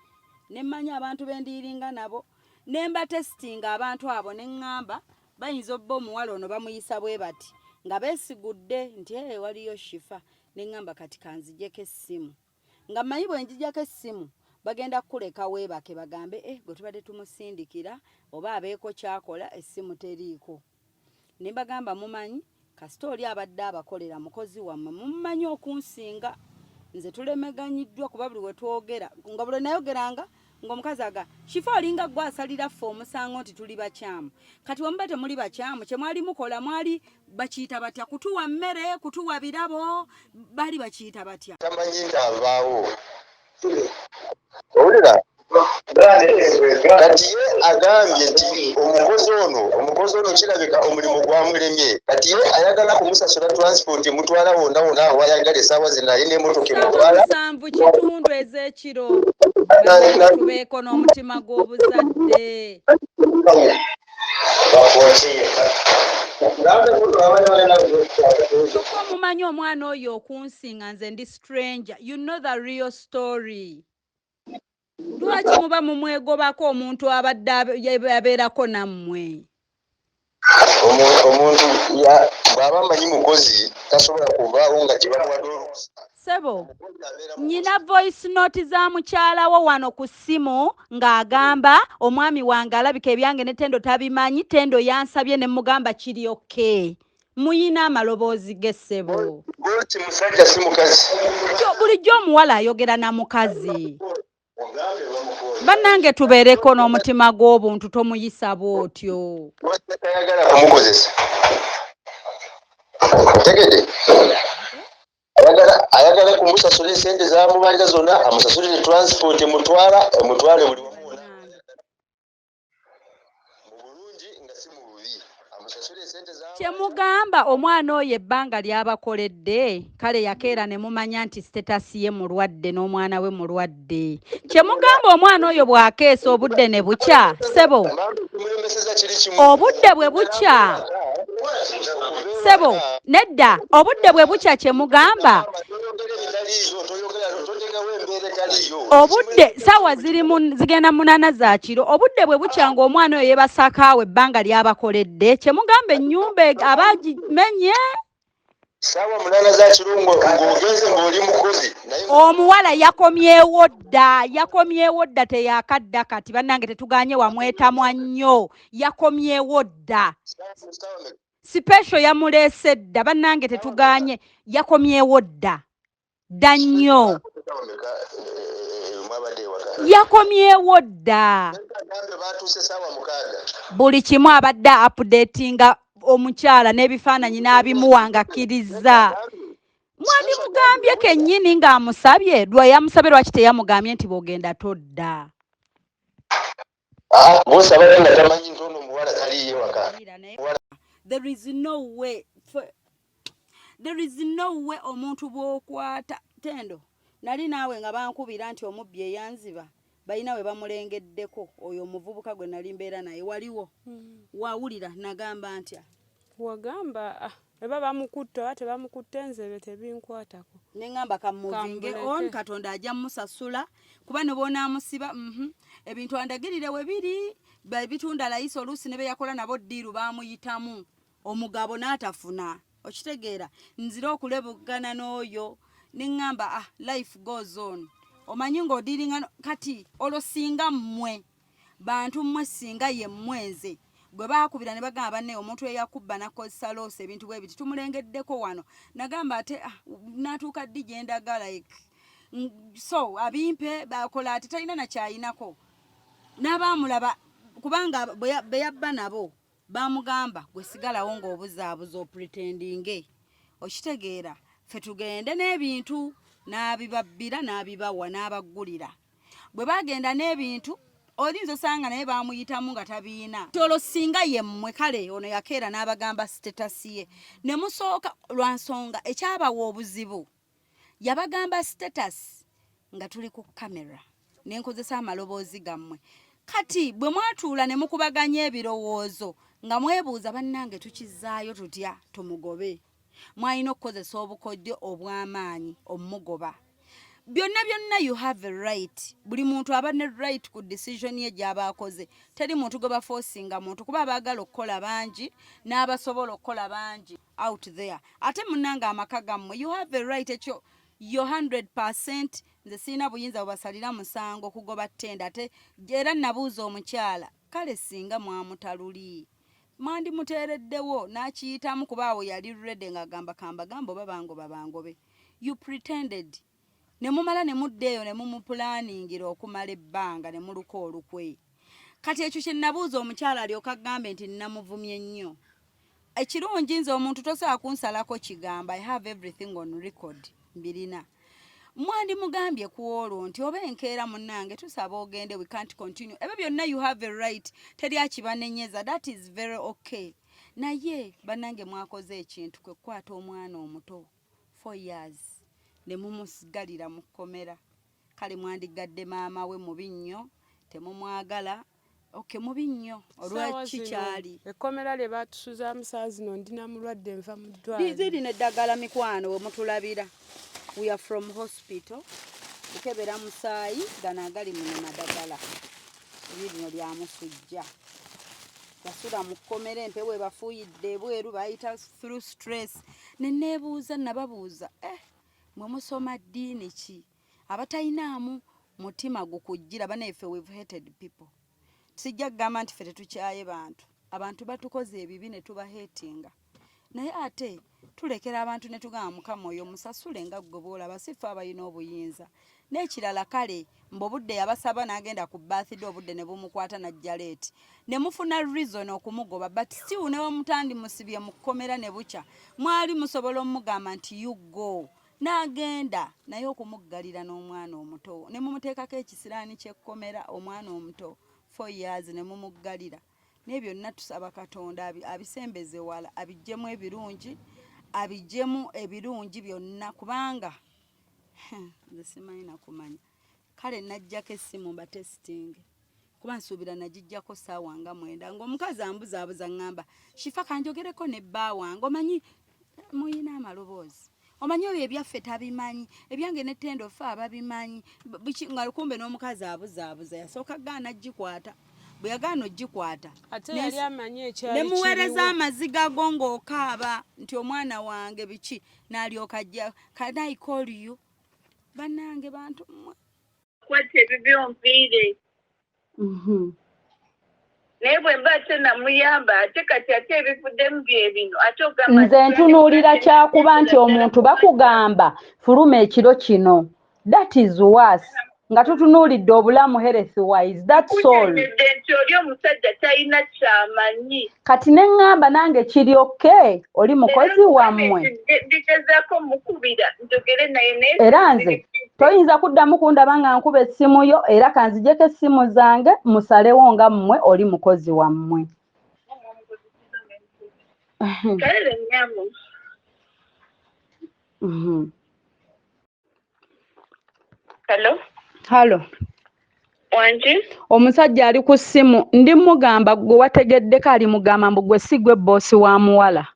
nemmanya abantu bendiiringa nabo nemba testinga abantu abo neŋŋamba bayinza obba omuwala ono bamuyisa bwe bati nga beesigudde nti waliyo shifa neŋŋamba kati kanzijeko essimu nga mmanyi bwe njijako essimu bagenda kukuleka weebake bagambe gwe tubadde tumusindikira oba abeeko kyakola essimu teriiko. Ne bagamba mumanyi kasita oli abadde abakolera mukozi wammwe mumanyi okunsinga nze tulemeganyiddwa kuba buli we twogera nga buli nayogeranga ng'omukazi aga shifa olinga gwe asalira ffe omusango nti tuli bakyamu kati wemba temuli bakyamu kye mwali mukola mwali bakiyita batya kutuwa mmere kutuwa birabo baali bakiyita batya tamanyi nti avaawo owulira kati ye agambye nti omukozi ono kirabika omulimu gwamuremye kati ye ayagala kumusasula transport mutwala wonna wonna awayagala essaawa zinaye n'emmotoka emutwala 7 kitundu ez'ekiro tubeeko n'omutima gw'obuzadde kyokka omumanyi omwana oyo okunsinga nze ndi stranger you know the real story. Lwaki muba mumwegobako omuntu abadde abeerako nammwe? Omuntu bw'aba amanyi mukozi tasobola kuvaawo nga tebamuwadde olukusa. Sebo, nyina voice note za mukyalawo wano ku ssimu ng'agamba omwami wange alabika ebyange ne Tendo tabimanyi, Tendo yansabye ne mugamba kiri okay. Muyina amaloboozi ge ssebo. Goti musajja si mukazi. Bulijjo omuwala ayogera na mukazi. Bannange tubeereko n'omutima gw'obuntu tomuyisa bw'otyo. Tayagala kumukozesa. Tegede. Ayagala kumusasula esente z'amubalira zonna amusasulire transport emutwale buli wamu wonna. Mu bulungi nga si mu bubi. Amusasule esente z'amu. Kyemugamba omwana oyo ebbanga ly'abakoledde kale yakeera ne mumanya nti sitetasi ye mulwadde n'omwana we mulwadde. Kyemugamba omwana oyo bw'akeesa obudde ne bukya ssebo. Obudde bwe bukya ssebo nedda obudde bwe bukya kyemugamba obudde sawa zigenda 8 za kiro obudde bwe bukya ng'omwana oyo yeebasakaawo ebbanga ly'abakoledde kyemugamba ennyumba abagimenye sawa 8 za kiro ng'ogenze ng'oli mukozi omuwala yakomyewo dda teyakadda kati bannange tetuganye wamwetamwa nnyo yakomyewo dda special yamuleese dda bannange tetuganye yakomyewo dda dda nnyo yakomyewo dda buli kimu abadde apudetinga omukyala n'ebifaananyi n'abimuwa nga akkiriza mwandimugambye kennyini ng'amusabye lwe yamusabye lwaki teyamugambye nti bw'ogenda todda bw'osaba nga tamanyi nti ono omuwala taliiyo waka there is no way omuntu bw'okwata Tendo nali naawe nga bankubira nti omubbi eyanziba balina we bamulengeddeko oyo omuvubuka gwe nali mbeera naye waliwo wawulira nagamba ntya wagamba eba bamukutte oba tebamukutte nzebe tebinkwatako neŋŋamba kamuvinge on Katonda ajja musasula kuba ne boonaamusiba ebintu andagirire we biri bitunda layisi oluusi ne be yakola nabo ddiiru baamuyitamu omugabo n'atafuna okitegeera nzira okulebugana n'oyo neŋŋamba life goes on omanyi ng'odiringa kati olwo singa mmwe bantu mmwe singa ye mmwenze gwe baakubira ne bagamba banne omuntu eyakubba nakozesa loose ebintu bwe biti tumulengeddeko wano nagamba ate natuuka ddi gye ndaga like so abimpe bakola ati talina nakyayinako n'abaamulaba kubanga be yabba nabo baamugamba gwe sigalawo ng'obuzaabuza opretendinge okitegeera ffe tugende n'ebintu n'abibabbira n'abibawa n'abaggulira bwe bagenda n'ebintu oyinza osanga naye baamuyitamu nga tabiina tolo singa ye mmwe kale ono yakeera n'abagamba sitatasi ye ne musooka lwa nsonga ekyabawa obuzibu yabagamba sitatasi nga tuli ku kamera nenkozesa amaloboozi gammwe kati bwe mwatuula ne mukubaganya ebirowoozo nga mwebuuza bannange tukizaayo tutya tumugobe mwalina okukozesa obukodyo obw'amaanyi omugoba byonna you have a right buli muntu aba ne right ku decision ye gy'aba akoze teri muntu gwe baforcinga muntu kuba abaagala okukola bangi n'abasobola okukola bangi out there ate munnanga amaka gammwe you have a right ekyo yo 100% nze sirina buyinza bubasalira musango kugoba Tendo ate era nabuuza omukyala kale singa mwamutaluli mwandi muteereddewo n'akiyitamu kuba awo yali ready ng'agamba kambagamba oba bangobe you pretended ne mumala ne muddeeyo ne mumupulaningira okumala ebbanga ne muluka olukwe kati ekyo kye nabuuza omukyala alyoka agambe nti namuvumye nnyo ekirungi nze omuntu tosobola kunsalako kigamba I have everything on record mbirina mwandi mugambye ku olwo nti oba enkeera munnange tusaba ogende we can't continue ebyo byonna you have a right teri akibanenyeza that is very okay naye bannange mwakoze ekintu kwe kukwata omwana omuto 4 years ne mumusigalira mu kkomera kale mwandigadde maama we mubi nnyo temumwagala okay mubi nnyo olwaki kyali ekkomera lye batusuza musaa zino ndina mulwadde nva mu ddwaliro biziri neddagala mikwano we mutulabira we are from hospital tukebera musaayi gano agali muno madagala ebirino lya musujja yasula mu kkomera empewo ebafuuyidde ebweru bayita through stress neneebuuza nababuuza mwe musoma ddiini ki abatalinamu mutima gukujjira banaife we've hated people sijja kugamba nti ffe tetukyaye abantu batukoze ebibi ne tubaheetinga naye ate tulekera abantu ne tugamba Mukama oyo musasule nga gwe boolaba sifa abalina obuyinza n'ekirala kale mbobudde yabasaba n'agenda ku birthday obudde ne bumukwata najja leeti ne mufuna reason okumugoba but still ne bamutandi musibye mu kkomera ne bukya mwali musobola omugamba nti you go n'agenda naye okumuggalira n'omwana omuto ne mumuteekako ekisiraani ky'ekkomera omwana omuto 4 years ne mumuggalira n'ebyo byonna tusaba Katonda abisembeze wala abijjemu ebirungi byonna kubanga nze simanyi nakumanya kale najjako essimu mbatesitinge kuba nsuubira nagijjako ssaawa nga 9 ng'omukazi ambuzaabuza ngamba shifa kanjogereko ne bba wange omanyi muyina amaloboozi omanyi oyo ebyaffe tabimanyi ebyange ne Tendo ffe ababimanyi nga kumbe n'omukazi abuzaabuza yasooka gaana gikwata bwe yagaana ogikwata ate yali amanyi ekyali nemuweereza amaziga go ng'okaaba nti omwana wange biki n'alyoka ajja can I call you bannange bantu mmwe kwate ebyo byonviire naye bwe mba ate namuyamba ate kati ate ebivuddemu bye bino ate ogamba nze ntunuulira kyakuba nti omuntu bakugamba fuluma ekiro kino, that is worse. Nga tutunuulidde obulamu health wise, that's all. nti oli omusajja talina kyamanyi. Kati ne ŋŋamba nange kiri okay, oli mukozi wammwe. Ndigezaako mukubira njogere naye era nze toyinza kuddamu kundaba nga nkuba essimu yo, era kanzijeko essimu zange musalewo nga mmwe oli mukozi wammwe. kale nyamu. Halo. Wanji? Omusajja ali ku ssimu, ndi mugamba gwe wategeddeko ali mugamba mbu gwe si gwe boosi wa muwala.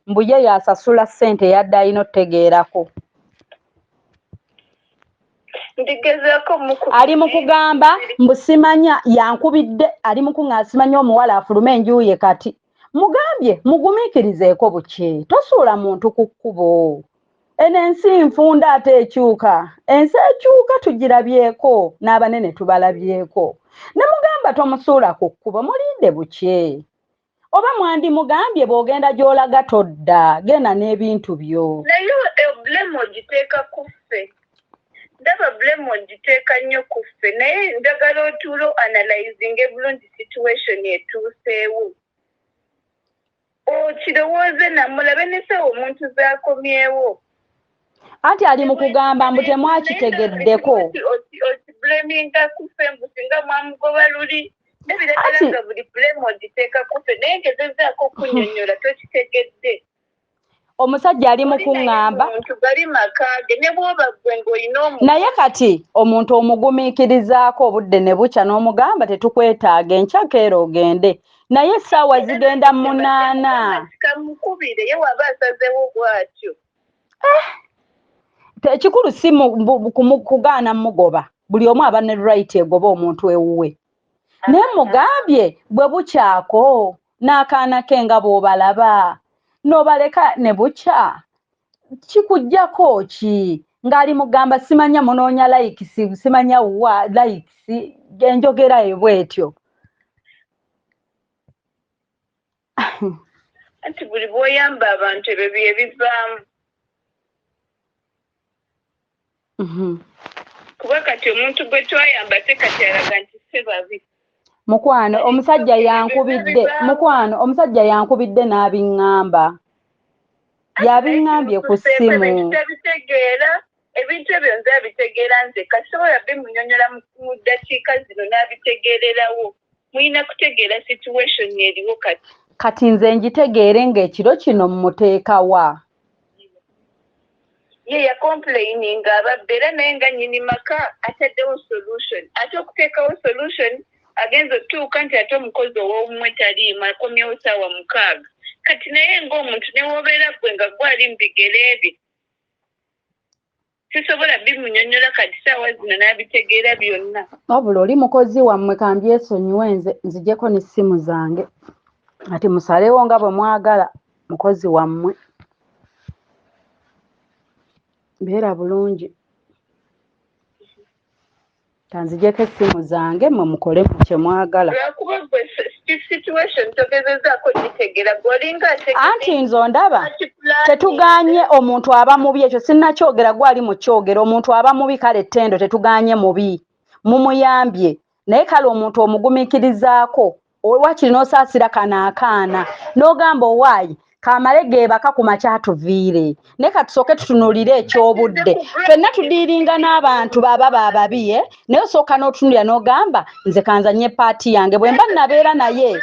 Mbu ye yasasula ssente yadde alina otegeerako. Ndigezaako mukubira. Ali mu kugamba mbu simanya yankubidde, ali mu kuŋŋa simanya omuwala afulume enjuuye kati. Mugambye mugumiikirizeeko buki, tosuula muntu ku kkubo. Eno ensi nfunda ate ekyuka, ensi ekyuka tugirabyeko n'abanene tubalabyeko. Ne mugamba tomusuula ku kkubo, mulinde buki. Oba mwandi mugambye bw'ogenda gy'olaga todda, genda n'ebintu byo. Naye blame ogiteeka ku ffe. Ndaba blame ogiteeka nnyo ku ffe, naye njagala otuulo analyzing ebulungi situation etuuseewo. Okirowooze namulabe ne sawa omuntu z'akomyewo. Anti ali mu kugamba mbu temwakitegeddeko. Okiblaminga ku ffe mbu singa mwamugoba luli. Nebiragala nga buli blame ogiteeka ku ffe, naye ngezezaako okunyonyola tokitegedde. Omusajja ali mu kuŋŋamba. Naye kati omuntu omugumiikirizaako obudde ne bukya n'omugamba tetukwetaaga enkya keera ogende. Naye essaawa zigenda 8. Kamukubire ye waba asazeewo bw'atyo. Ekikulu si kugaana mugoba. Buli omu aba ne right egoba omuntu ewuwe. Naye mugambye bwe bukyako n'akaana ke nga bw'obalaba. N'obaleka ne bukya. Kikuggyako ki? Ng'ali mugamba simanya munoonya likes, simanya wa likes, enjogera bw'etyo. Anti buli bw'oyamba abantu ebyo bye bivaamu. Kuba kati omuntu gwe twayamba te kati alaga nti ffe babi. Mukwano omusajja yankubidde n'abiŋŋamba. Yabiŋŋambye ku ssimu. Ebintu ebyo nze abitegeera nze kasobola bimunyonyola mu ddakiika zino n'abitegeererawo. Mulina kutegeera situation eriwo kati. Kati nze ngitegeere ng'ekiro kino mmuteekawa. Ye yakomplaininga ababbe era naye nga nnyini maka ataddewo solution. Ate okuteekawo solution agenza otuuka nti ate omukozi ow'omumwe taliimu akomyewo ssaawa 6. Kati naye ng'omuntu ne w'obeera gwe nga gwali mu bigere bye. Sisobola bimunyonyola kati ssaawa zino n'abitegeera byonna. Wabula oli mukozi wammwe kambyesonyiwe nze nzijeko n'essimu zange. Ati musalewo nga bwe mwagala mukozi wammwe. Mbeera bulungi. Tanzijeko essimu zange mwe mukole mu kye mwagala. Lwakuba gwe situation togezezaako gitegeera gwolinga anti nze ondaba tetuganye omuntu aba mubi, ekyo sinnakyogera gwali mu kyogero. Omuntu aba mubi kale Tendo tetuganye mubi, mumuyambye. Naye kale omuntu omugumiikirizaako wakiri n'osaasira kanaakaana n'ogamba owaayi kamale geebaka ku makya tuviire. Naye katusooke tutunuulire eky'obudde. Ffenna tudiiringa n'abantu baba bababi, naye osooka n'otunulira n'ogamba nze kanzanye paati yange bwe mba nabeera naye.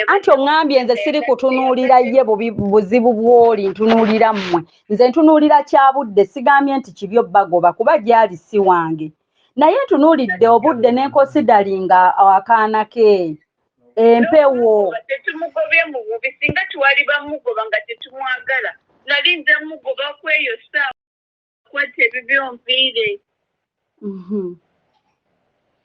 Anti oŋŋambye nze siri kutunuulira ye buzibu bw'oli, ntunuulira mmwe. Nze ntunuulira kya budde, sigambye nti kibyo bagoba kuba gyali si wange. Naye ntunuulidde obudde n'enkonsidalinga akaana ke. Empewo tetumugobye mu bubi singa twali bamugoba nga tetumwagala. Nali nze mugoba kweyo ssaawa kwata ebibyo nviire.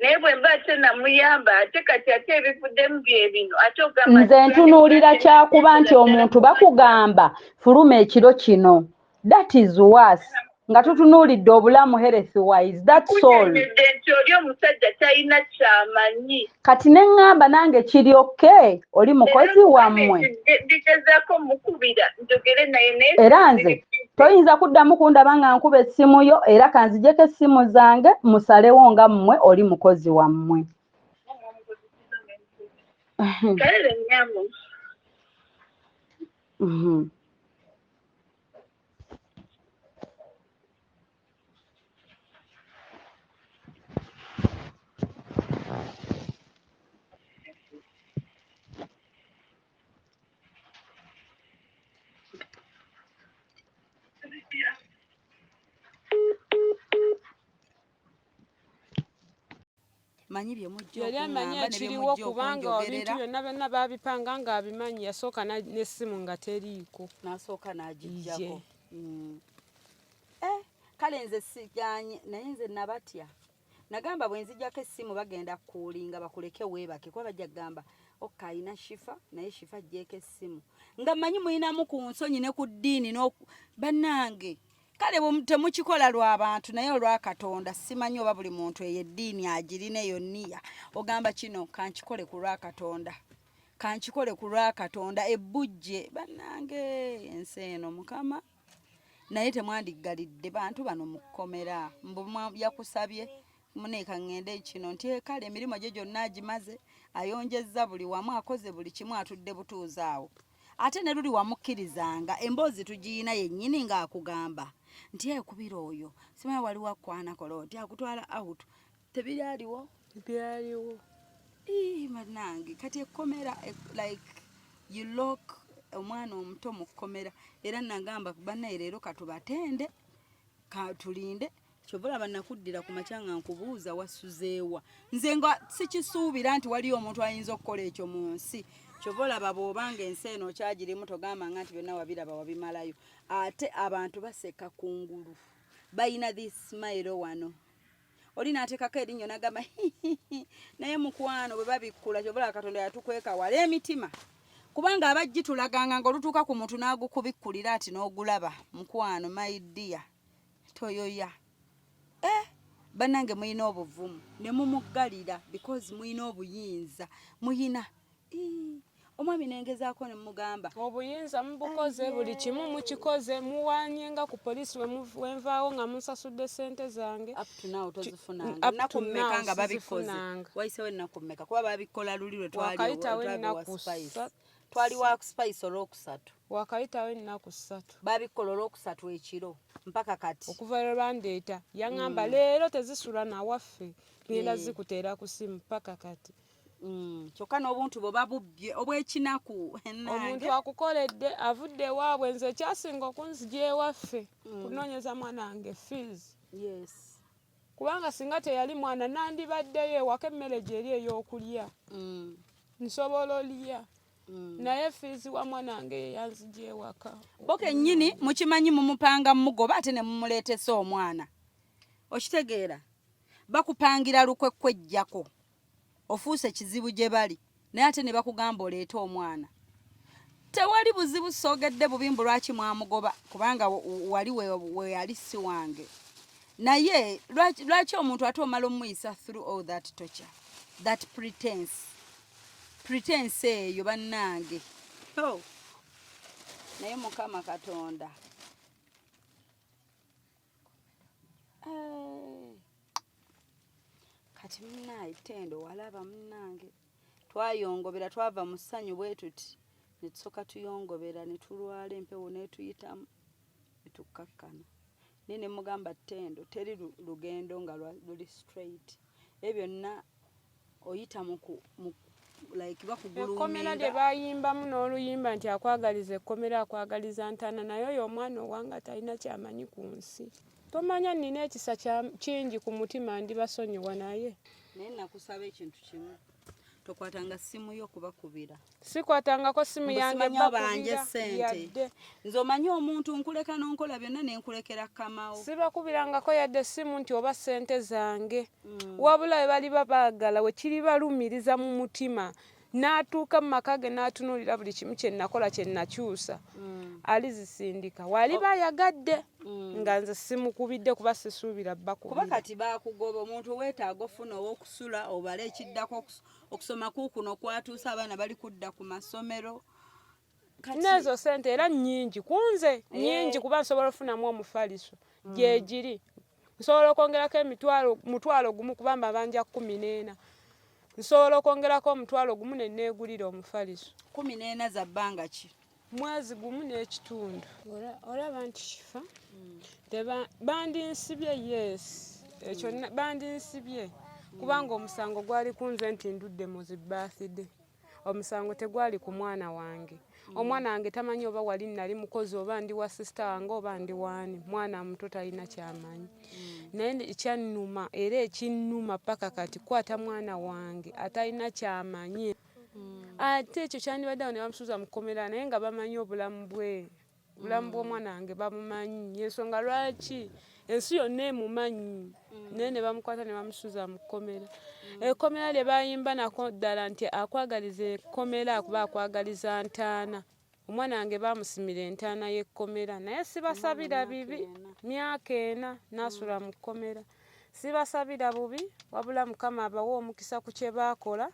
Naye bwe mba ate namuyamba ate kati ate ebivuddemu bye bino ate ogamba nze ntunuulira kyakuba nti omuntu bakugamba fuluma ekiro kino. That is worse. nga tutunuulidde obulamu health wise, that's all. Nti oli omusajja talina kyamanyi. Kati ne ŋŋamba nange kiri okay, oli mukozi wammwe. Ndigezaako mukubira njogere naye naye. Era nze toyinza kuddamu kundaba nga nkuba essimu yo era kanzijeko essimu zange musalewo nga mmwe oli mukozi wammwe. Kale nyamu. Manyi bye mujja yali amanyi ekiriwo kubanga ebintu byonna byonna baabipanga ng'abimanyi yasooka n'essimu nga teriiko n'asooka n'agijjako. Kale nze siganye naye nze nabatya nagamba bwe nzijjako essimu bagenda kuulinga bakuleke weebake kuba bajja kugamba okka ayina shifa naye shifa ajjeeko essimu nga mmanyi muyinamu ku nsonyi ne ku ddiini bannange. Kale temukikola lw'abantu naye olwa Katonda simanyi oba buli muntu eyo eddiini agirina eyo nniya ogamba kino kankikole ku lwa Katonda kankikole ku lwa Katonda ebbujje bannange ensi eno mukama naye temwandiggalidde bantu bano mu kkomera mbu yakusabye muneeka ŋŋende kino nti kale emirimu gye gyonna agimaze ayonjezza buli wamu akoze buli kimu atudde butuuzi awo ate ne luli wamukkirizanga emboozi tugiyina yennyini ng'akugamba nti ekubira oyo simanyi waliwo akkwanakola oti akutwala out tebiryaliwo byaliwo bannange kati ekkomera like you lock omwana omuto mu kkomera era nagamba bannaye leero katubatende katulinde kyobulaba nakuddira ku makya nga nkubuuza wasuzeewa nze nga sikisuubira nti waliyo omuntu ayinza okukola ekyo mu nsi kyobolaba bw'obanga ensi eno okyagirimu togamba nga nti byonna wabiraba wabimalayo ate abantu baseka kungulu bayina this smile wano oli n'ateekako erinnya nagamba naye mukwano bwe babikkula kyobolaba Katonda yatukweka wala emitima kubanga abagitulaganga ng'olutuuka ku muntu n'agukubikkulira ati n'ogulaba mukwano my dear toyoya bannange muyina obuvumu ne mumuggalira because muyina obuyinza muyina omwami nengezaako ne mugamba obuyinza mubukoze buli kimu mukikoze muwanyenga ku poliisi wenvaawo nga musasudde sente zange aptunawo tozifunanga nnaku mmeka nga babikoze wayisewo ennaku mmeka kuba babikola luli lwe twali wa spice olwokusatu wakayitawo ennaku 3 babikola olwokusatu ekiro mpaka kati okuva lwe bandeeta yaŋŋamba leero tezisula nawaffe ngenda zikuteera ku simu mpaka kati kyokka n'obuntu bwe babubbye obw'ekinaku omuntu akukoledde avudde ewaabwe nze ekyasinga okunzija ewaffe kunoonyeza mwana wange fees kubanga singa teyali mwana nandibaddeyo ewaka emmere gye eri ey'okulya nsobola olya naye fees wa mwana wange yeyanzija ewaka boke nnyini mukimanyi mumupanga mugoba ate ne mumuleetesa omwana okitegeera bakupangira lukwekkwejjako ofuuse kizibu gye bali naye ate ne bakugamba oleete omwana tewali buzibu soogedde bubimbu lwaki mwamugoba kubanga wali we yali si wange naye lwaki omuntu ate omala omuyisa through all that torture that pretense eyo bannange naye mukama Katonda kati munnaye Tendo walaba munnange twayongobera twava mu ssanyu bwe tuti ne tusooka tuyongobera ne tulwala empewo n'etuyitamu ne tukkakkana naye ne mugamba Tendo teri lugendo nga luli straight ebyo byonna oyita mu like bakuguluminga ekkomera lye bayimbamu n'oluyimba nti akwagaliza ekkomera akwagaliza ntana naye oyo omwana owange talina kyamanyi ku nsi tomanya nina ekisa kingi ku mutima ndibasonyiwa naye nakusaba ekintu kimu tokwatanga simu yo kubakubira sikwatangako simu yange banje sente nze omanyi omuntu nkuleka nonkola byonna nenkulekera kamawo sibakubirangako yadde simu nti oba sente zange wabula we bali babaagala we kiri balumiriza mu mutima n'atuuka mu maka ge n'atunuulira buli kimu kye nakola kye nakyusa alizisindika waliba ayagadde nga nze simukubidde kuba sisuubira kuba kati bakugoba omuntu weetaaga ofuna ow'okusula obala ekiddako okusoma kuukuno kwatuusa abaana bali kudda ku masomero n'ezo sente era nnyingi kunze nnyingi kuba nsobola ofunamu omufaliso gyegiri nsobola okwongerako mutwalo gumu kuba mabanja 14 nsobola okwongerako omutwalo gumu ne neegulira omufaliso 14 za bbanga ki mwezi gumu n'ekitundu olaba nti kifa bandinsibye ekyo bandinsibye kubanga omusango gwali kunze nti ndudde mu zi birthday omusango tegwali ku mwana wange omwana wange tamanyi oba wali nali mukozi oba ndi wa sister wange oba ndi waani mwana muto talina kyamanyi naye kyannuma era ekinnuma paka kati kwata mwana wange atalina kyamanyi ate ekyo kyandibaddeawo ne bamusuuza mu kkomera naye nga bamanyi obulamu bw'omwana wange bamumanyi yensonga lwaki ensi yonna emumanyi naye ne bamukwata ne bamusuuza mu kkomera ekkomera lye bayimba nako ddala nti akwagaliza ekkomera kuba akwagaliza ntaana omwana wange bamusimira entaana y'ekkomera naye sibasabira bibi myaka 4 n'asula mu kkomera sibasabira bubi wabula mukama abawe omukisa ku kye baakola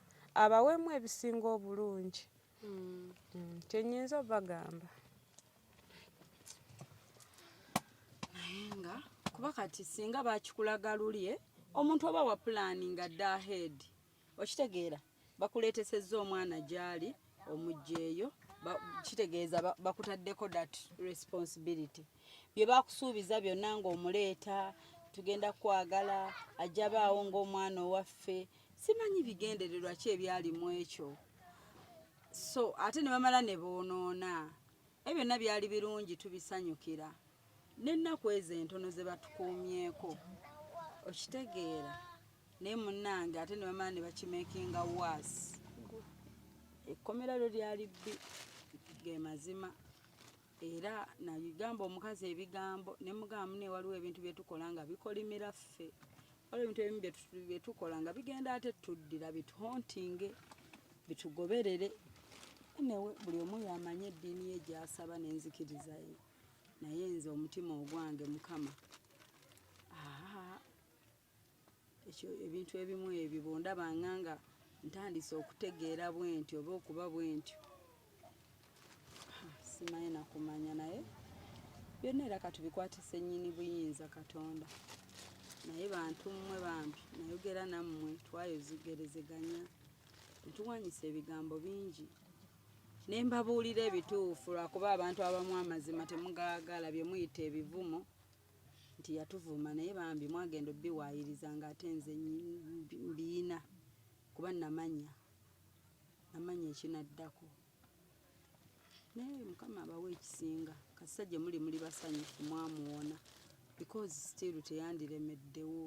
abaweemu ebisinga obulungi kyenyinza obagamba naye nga kuba kati singa bakikulaga lulye omuntu oba wa pulaninga adde ahead okitegeera bakuleetesezza omwana gyali omugjeeyo kitegeeza bakutaddeko that responsibility bye bakusuubiza byonna ng'omuleeta tugenda kwagala ajja baawo ng'omwana owaffe simanyi bigendererwa ki ebyalimu ekyo so ate ne bamala ne boonoona ebyo byonna byali birungi tubisanyukira n'ennaku ezo entono ze batukuumyeko okitegeera naye munnange ate ne bamala ne bakimekinga waasi ekkomera lyo lyali bbi ge mazima era nagamba omukazi ebigambo ne mugamba ne waliwo ebintu bye tukola nga bikolimira ffe waliwo ebintu ebimu bye tukola nga bigenda ate tuddira bituhontinge bitugoberere newe buli omu yamanye eddiini ye gy'asaba n'enzikiriza ye naye nze omutima ogwange mukama ekyo ebintu ebimu ebyo bondabanga nga ntandise okutegeera bwenti oba okuba bwentyo simanyi nakumanya naye byonna era katubikwatise nnyini buyinza Katonda naye bantu mmwe bambi nayogera nammwe twayozigerezeganya ntuwanyisa ebigambo bingi ne mbabuulira ebituufu lwakuba abantu abamu amazima temugaagala bye muyita ebivumo nti yatuvuma naye bambi mwagenda obbiwaayiriza nga ate nze mbiina kuba namanya ekinaddako naye mukama abawe ekisinga kasa gye muli basanyufu mwamuwona because still teyandiremeddewo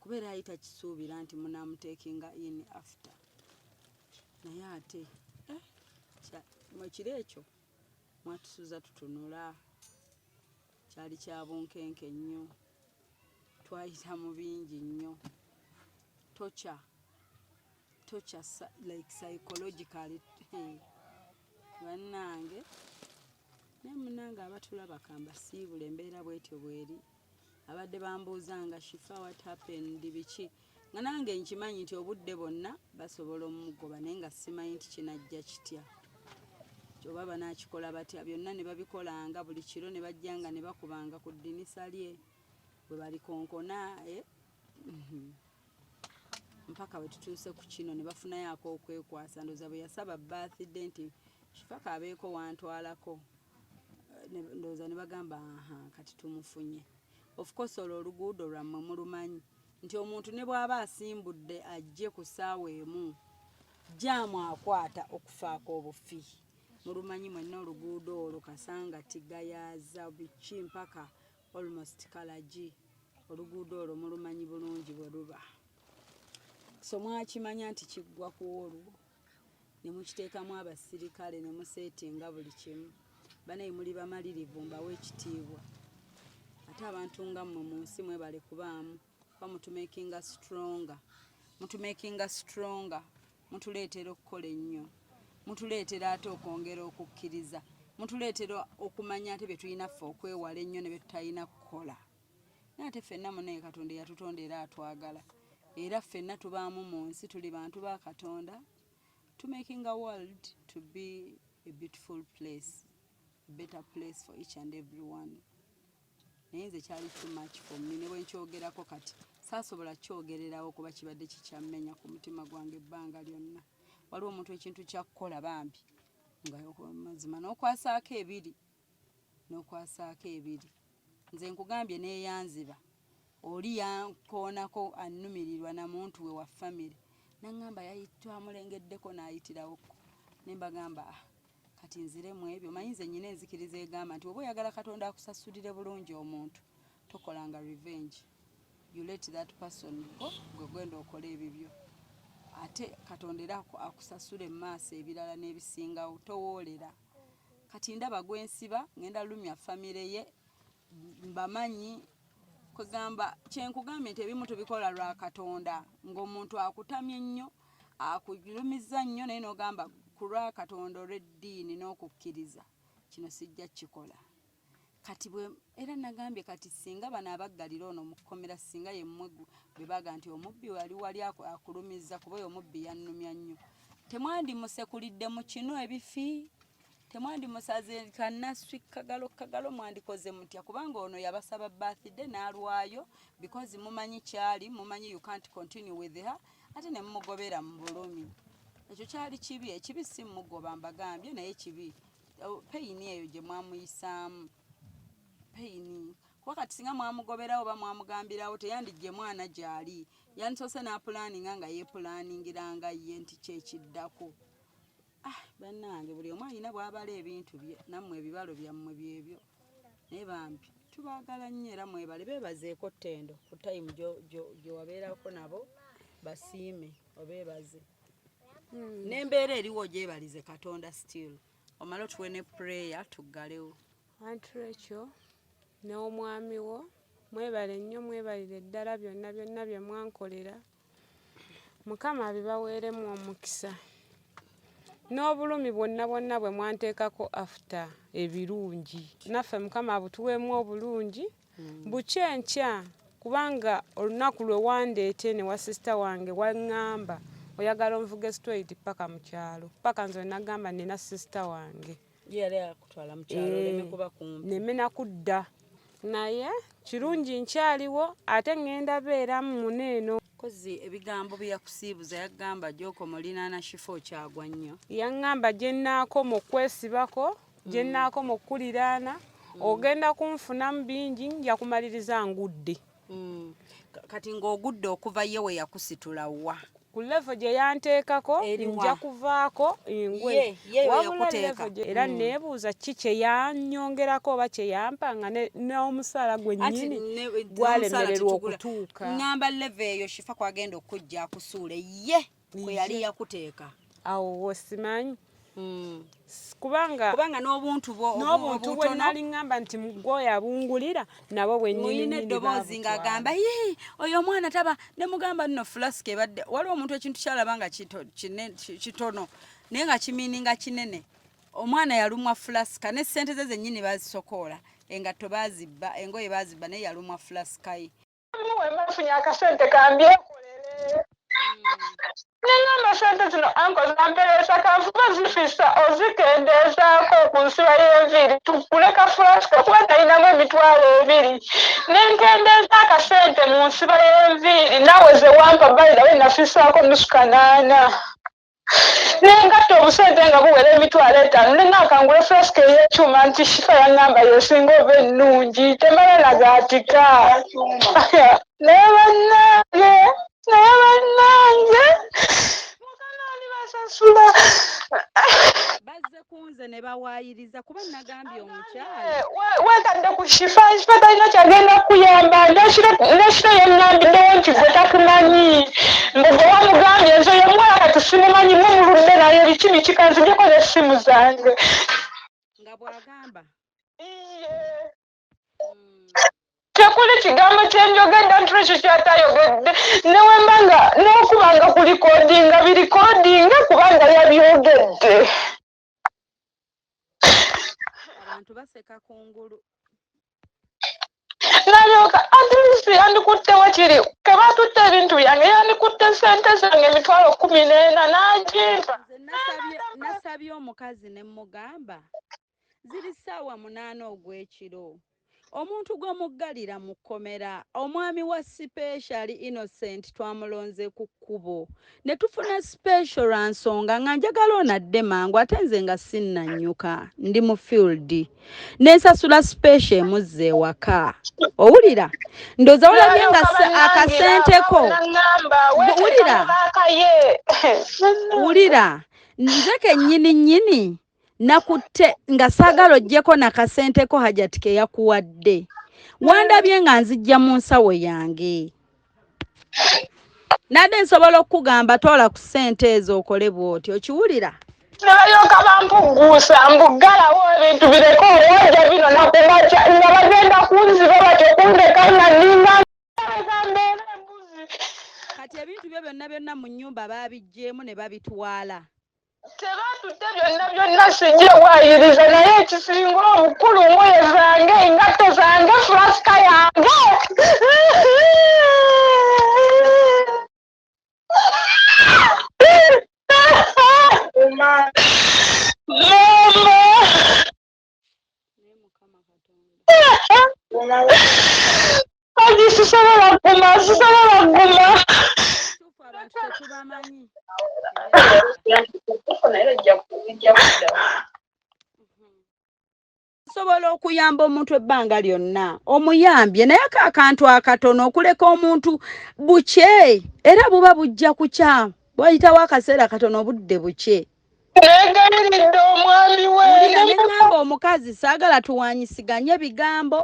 kubeera ayita kisuubira nti munamuteekinga in after naye ate mwekiro ekyo mwatusuza tutunula kyali kya bunkenke nnyo twayita mu bingi nnyo tocha like psychologically bannange naye munange abatulaba kamba siibula embeera bwetyo bweri abadde bambuuzanga shifa what happened biki nga nange nkimanyi nti obudde bonna basobola omugoba naye nga simanyi nti kinajja kitya oba banakikola batya byonna ne babikolanga buli kiro ne bajjanga ne bakubanga ku ddinisa lye bwe balikonkona mpaka bwe tutuuse ku kino ne bafunayoako okwekwasa ndooza bwe yasaba birthday nti kifa kaabeeko wantwalako ndooza ne bagamba kati tumufunye of course olwo oluguudo lwammwe mulumanyi nti omuntu ne bw'aba asimbudde ajje ku ssaawa emu jaamu akwata okufaako obufi mulumanyi mwenna oluguudo olwo kasanga tigayaza biki mpaka almost kalagi oluguudo olwo mulumanyi bulungi bwe luba so mwakimanya nti kiggwa ku olwo ne mukiteekamu abasirikale ne museetinga buli kimu banaye muli bamalirivu mbawe ekitiibwa ate abantu nga mmwe mu nsi mwebale kubaamu bamutumakinga stronger mutuleetera okukola ennyo, mutuleetera ate okwongera okukkiriza, mutuleetera okumanya ate bye tulina ffe okwewala ennyo ne bye tutalina kukola. Naye ate ffenna munaye Katonda yatutonda era atwagala, era ffenna tubaamu mu nsi, tuli bantu ba Katonda, to making a world to be a beautiful place, a better place for each and everyone. Naye nze kyali too much for me, ne bwe nkyogerako kati saasobola kyogererawo kuba kibadde kikyammenya ku mutima gwange ebbanga lyonna. Waliwo omuntu ekintu kyakukola bambi nga mazima n'okwasaako ebiri, nze nkugambye neeyanziba oli yankoonako annumirirwa na muntu we wa famire naŋŋamba twamulengeddeko n'ayitirawoko ne mbagamba kati nziremu ebyo manyi nze nnyina enzikiriza egamba nti oba oyagala Katonda akusasulire bulungi omuntu tokolanga revenge, you let that person go, gwe gwenda okola ebibyo ate Katonda era akusasule mu maaso ebirala n'ebisingawo, towoolera. Kati ndaba gwensiba ngenda lumya famire ye mbamanyi kugamba kyenkugambye nti ebimu tubikola lwa Katonda ng'omuntu akutamye nnyo akulumiza nnyo naye n'ogamba ku lwa Katonda olw'eddiini n'okukkiriza kino sijja kikola. Kati era nagambye kati singa bano abaggalira ono mukomera singa ye mmwe bwe baga nti omubbi wali akulumiza kuba oyo omubbi yannumya nnyo temwandimusekulidde mu kino ebifi, temwandimusaze kannaswi kagalo mwandikoze mutya kubanga ono yabasaba birthday n'alwayo because mumanyi kyali, mumanyi you can't continue with her ate ne mumugobera mu bulumi. Ekyo kyali kibi, ekibi si mugoba mbagambye naye kibi peyini eyo gye mwamuyisaamu peyini kuba kati singa mwamugoberawo oba mwamugambirawo teyandijje mwana gyali yandisose n'apulaninga nga yeepulanningiranga ye nti kyekiddako. Bannange buli omu alina bw'abala ebintu bye, nammwe ebibalo byammwe byebyo naye bambi tubaagala nnyo era mwebale beebazeeko Tendo ku time gye wabeerako nabo basiime obeebaze n'embeera eriwo gyebalize Katonda still omala otuwe ne prayer tuggalewo. Anti ekyo n'omwami wo mwebale nnyo mwebalire ddala byonna bye mwankolera Mukama abibaweeremu omukisa n'obulumi bwonna bwe mwanteekako after ebirungi naffe Mukama abutuweemu obulungi bukyenkya kubanga olunaku lwe wandeete ne wa sisita wange waŋŋamba oyagala onvuge straight paka mu kyalo paka nze nagamba nina sisita wange yali akutwala mu kyalo oleme kuba kumpi nemena kudda naye kirungi nkyaliwo ate ŋŋenda beeramu muneeno. Kozi ebigambo byakusiibuza yagamba gyoko mulinaana kifo kyagwa nnyo yaŋŋamba gye nnaakoma okwesibako gye nnaakoma okkuliraana ogenda kunfunamu bingi nja kumaliriza ngudde. Kati ng'ogudde okuva ye we yakusitula wa ku levo gye yanteekako nja kuvaako engwe wabula levo era neebuuza ki kye yannyongerako oba kye yampanga n'omusaala gwe nnyini gwalemererwa okutuuka. ŋŋamba levo eyo shifa kwagenda okujja akusuule ye kwe yali yakuteeka awo wosimanyi kubanga n'obuntu bwe nali ŋŋamba nti gwoyo abungulira nabo bwennyini eddoboozi ng'agamba oyo omwana taba ne mugamba nno flask ebadde waliwo omuntu ekintu kyalaba nga kitono naye nga kimiininga kinene omwana yalumwa flaska ne ssente ze zennyini bazisokoola engatto baazibba engoye baazibba naye yalumwa flaska ye wemafunye akasente kambyekolere nengamba sente zino anko zamperesa kanfuba zifisa ozikendeezaako ku nsiba y'enviiri tukuleka fulaska kuba talinamu emitwalo ebiri nenkendeeza akasente mu nsiba y'enviiri nawe ze wampa balirawe nafisaako nusu kanaana nengatta obusente nga buwera emitwalo 5 nenakangula fulaska ey'ekyuma nti shifa yaŋŋamba yesinga oba ennungi temala nagaatika naye bannange mukanaani basasula bazze kunze ne bawaayiriza kuba nagambye omukyala wetadde ku shifa talina kyagenda kuyamba neshiro yeŋŋambiddewo nti gwe takumanyi mbe gwe wamugambye nze ye mwala kati simumanyi mumuludde naye bikini kikanzijeko n'essimu zange nga bw'agamba tekuli kigambo kyenjogedde nti ekyo kyatayogedde newembanga n'okuba nga ku likodinga birikodinga kubanga yabyogedde. Abantu baseka kungulu. Nalyoka at least yandikutte wakiri ke batutte ebintu byange yandikutte sente zange emitwalo 14 n'agimpa. Nasabye omukazi ne mugamba ziri ssaawa 8 ogw'ekiro. Omuntu gw'omuggalira mu kkomera omwami wa special Innocent twamulonze ku kkubo ne tufuna special lwa nsonga nga njagala onadde mangu ate nze nga sinnannyuka ndi mu field n'ensasula special emuzze ewaka. Owulira ndoza olabye nga akasenteko wulira nze kennyini nakutte nga saagala ojjeko nakasenteko hajati ke yakuwadde wandabye nga nzijja mu nsawo yange nadde nsobola okugamba toola ku ssente ezo okole bw'oti okiwulira ne balyoka bampuguusa mbugalawo ebintu bireko owajja bino nakumaca nga bagenda kunziba batyo kundeka nga ninga mbeera embuzi kati ebintu byo byonna mu nnyumba baabiggyemu ne babitwala tebatutte byonna sijja waayiriza naye ekisinga obukulu ngoye zange engatto zange flasika yange Aji sisobola kuguma abantu tetubamanyi sobola okuyamba omuntu ebbanga lyonna omuyambye naye akantu akatono okuleka omuntu bukye era buba bujja kukya bwayitawo akaseera katono obudde bukye negaliridde omwami neŋŋamba omukazi saagala tuwanyisiganye bigambo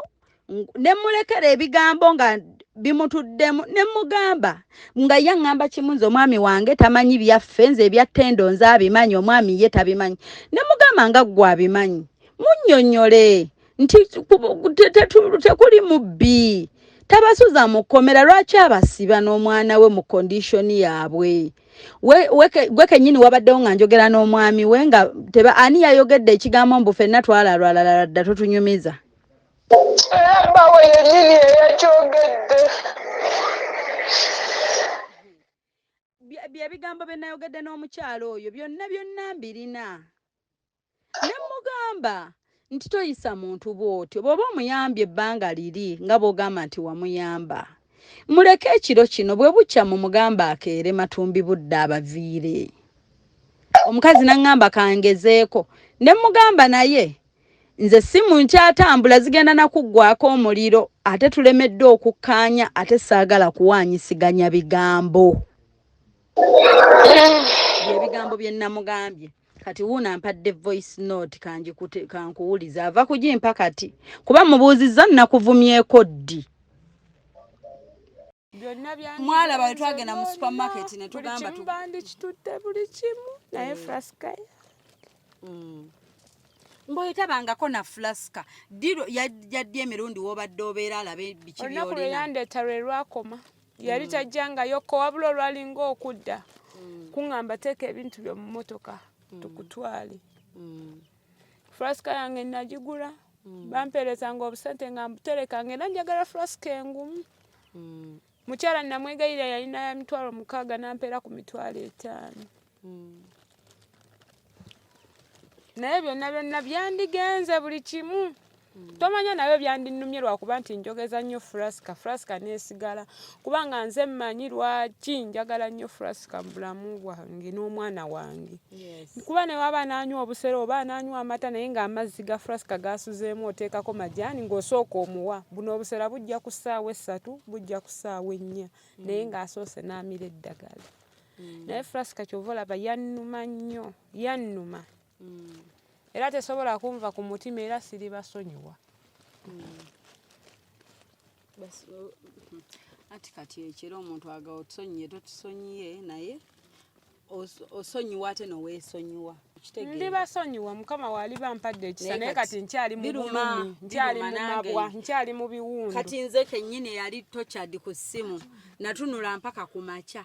ne mulekera ebigambo nga bimutuddemu ne mugamba nga yaŋŋamba kimu nze omwami wange tamanyi byaffe nze ebya Tendo nze abimanyi omwami ye tabimanyi ne mugamba nga ggwe abimanyi munnyonnyole nti tekuli mubbi tabasuza mu kkomera lwaki abasiba n'omwana we mu kondishoni yaabwe gwe kennyini wabaddewo nga njogera n'omwami we nga ani yayogedde ekigambo mbu ffenna twalalwalala dda totunyumiza bawe yennyini eyakyogedde byebigambo bye nayogedde n'omukyalo oyo byonna mbirina ne mugamba nti toyisa muntu bw'otyo bw'oba omuyambye ebbanga liri nga bw'ogamba nti wamuyamba muleke ekiro kino bwe bukya mu mugamba akeere matumbi budde abaviire omukazi n'aŋŋamba kangezeeko ne mugamba naye nze simu nkyatambula zigenda nakuggwako omuliro ate tulemeddwe okukkaanya ate saagala kuwaanyisiganya bigambo byebigambo bye namugambye kati wuuna mpadde voice note kankuwuliza ava kugimpa kati kuba mubuuzizza nnakuvumyeko ddi mwalaba bwe twagenda mu supermarket ne tugamba kitudde buli kimu naye flasika mboyitabangako na flasika diro yaddye emirundi wobadde obeera alabe biki byolina olunaku lwe yandeeta lwe lwakoma yali tajjangayo ko wabula olwalinga okudda kuŋŋamba teeka ebintu byo mu motoka tukutwale flasika yange nagigula bampeerezanga obusente nga mbuterekanga era njagala flasika engumu mukyala namwegayira yalina ya 6,000 nampeera ku 5,000 naye byonna byandigenze buli kimu tomanya nabyo byandinumye lwakuba nti njogeza nnyo flasika neesigala kubanga nze mmanyi lwaki njagala nnyo flasika mu bulamu bwange n'omwana wange kuba ne waba nanywa obusera oba ananywa amata naye ng'amazzi ga flasika gasuzeemu oteekako majaani ng'osooka omuwa buno obusera bujja ku ssaawa 3 bujja ku ssaawa 4 naye ng'asoose n'amira eddagala naye flasika kyova olaba yannuma nnyo yannuma era tesobola kunva ku mutima era siri basonyiwa ati kati ekiro omuntu aga otusonyiye totusonyiye naye osonyiwa ate noweesonyiwa ndi basonyiwa mukama waali bampadde ekisa naye kati nkyali mu bulumi nkyali mu mabwa nkyali mu biwundu kati nze kennyini yali tokyadi ku ssimu natunula mpaka ku makya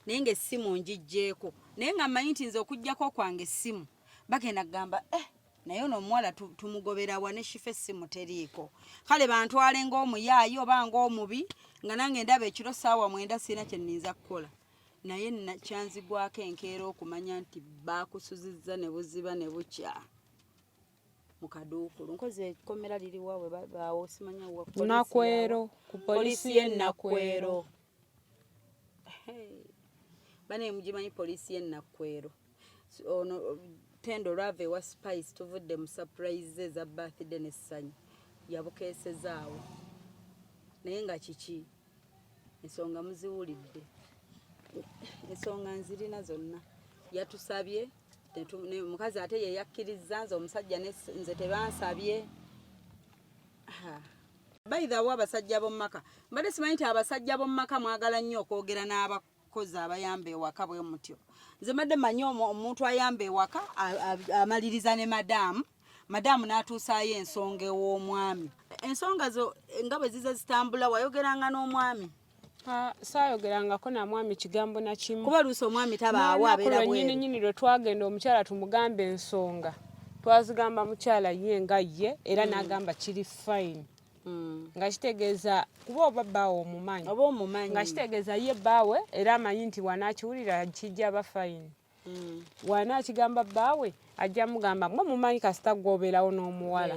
naye ng'essimu ngiggyeko naye nga mmanyi nti nze okuggyako kwange essimu bagenda kugamba naye ono omuwala tumugobera wa ne shifa essimu teriiko kale bantwale ng'omuyaayi oba ng'omubi nga nange ndaba ekiro ssaawa 9 sirina kye nninza kukola naye kyanzigwako enkeera okumanya nti baakusuzizza ne buziba ne bukya mu kaduukulu nkozi ekkomera liriwa we babaawo simanya wa Nakwero ku polisi y'e Nakwero. bane mugimanyi polisi y'e Nakwero ono Tendo Rave wa Spice tuvudde mu surprise za birthday n'essanyu yabukeesezaawo naye nga kiki ensonga muziwulidde ensonga nzirina zonna yatusabye mukazi ate ye yakkiriza nze omusajja nze tebansabye bayithawo abasajja b'omumaka mbadde simanyi nti abasajja b'omumaka mwagala nnyo okwogera n'abakozi abayamba ewaka bwe mutyo nze mbadde manyi omuntu ayamba ewaka amaliriza ne madamu n'atuusaayo ensonga ew'omwami ensonga zo nga bwe ziza zitambula wayogeranga n'omwami saayogerangako na mwami kigambo na kimu kuba oluusi omwami tabaawo abeera bweru nyini lwe twagenda omukyala tumugambe ensonga twazigamba mukyala ye nga ye era n'agamba kiri fine nga kitegeeza kuba oba bbaawe omumanyi nga kitegeeza ye bbaawe era amanyi nti wanaakiwulira kijja ba fine wanaakigamba bbaawe ajja mugamba mwe mumanyi kasita gwobeerawo n'omuwala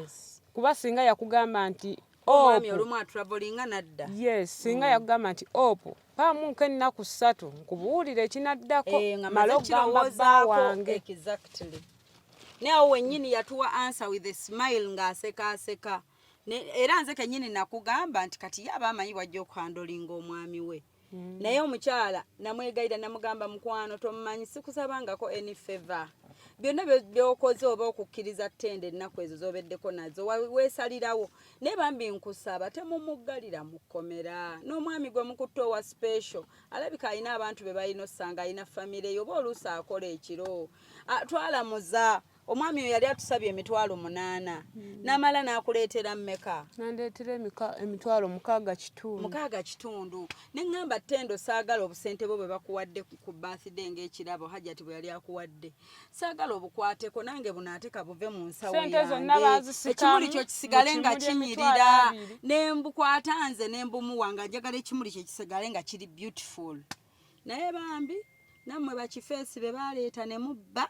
kuba singa yakugamba nti omwami olumu atravelinga nadda singa yakugamba nti opo paamuuko ennaku 3 nkubuwulira ekinaddako mala okugamba bba wange naye awo wennyini yatuwa answer with a smile ng'asekaaseka era nze kennyini nakugamba nti kati ye aba amanyi bwajja okuhandolinga omwami we naye omukyala namwegayira namugamba mukwano tomumanyi sikusabangako any favor byonna byokoze oba okukkiriza Tendo ennaku ezo zobeddeko nazo weesalirawo naye bambi nkusaba temumuggalira mu kkomera n'omwami gwe mukutte owa special alabika alina abantu be balina osanga alina famire yo oba oluusi akola ekiro twalamuza omwami oyo yali atusabye 8,000 n'amala n'akuleetera mmeka nandeetera 6,500 neŋŋamba Tendo saagala obusente bwo bwe bakuwadde ku birthday ng'ekirabo hajjati bwe yali akuwadde saagala obukwateko nange bunaateka buve mu nsawo yange ekimuli kyo kisigale nga kinyirira nembukwata nze nembumuwa nga njagala ekimuli kye kisigale nga kiri beautiful naye bambi nammwe bakifeesi be baleeta ne mubba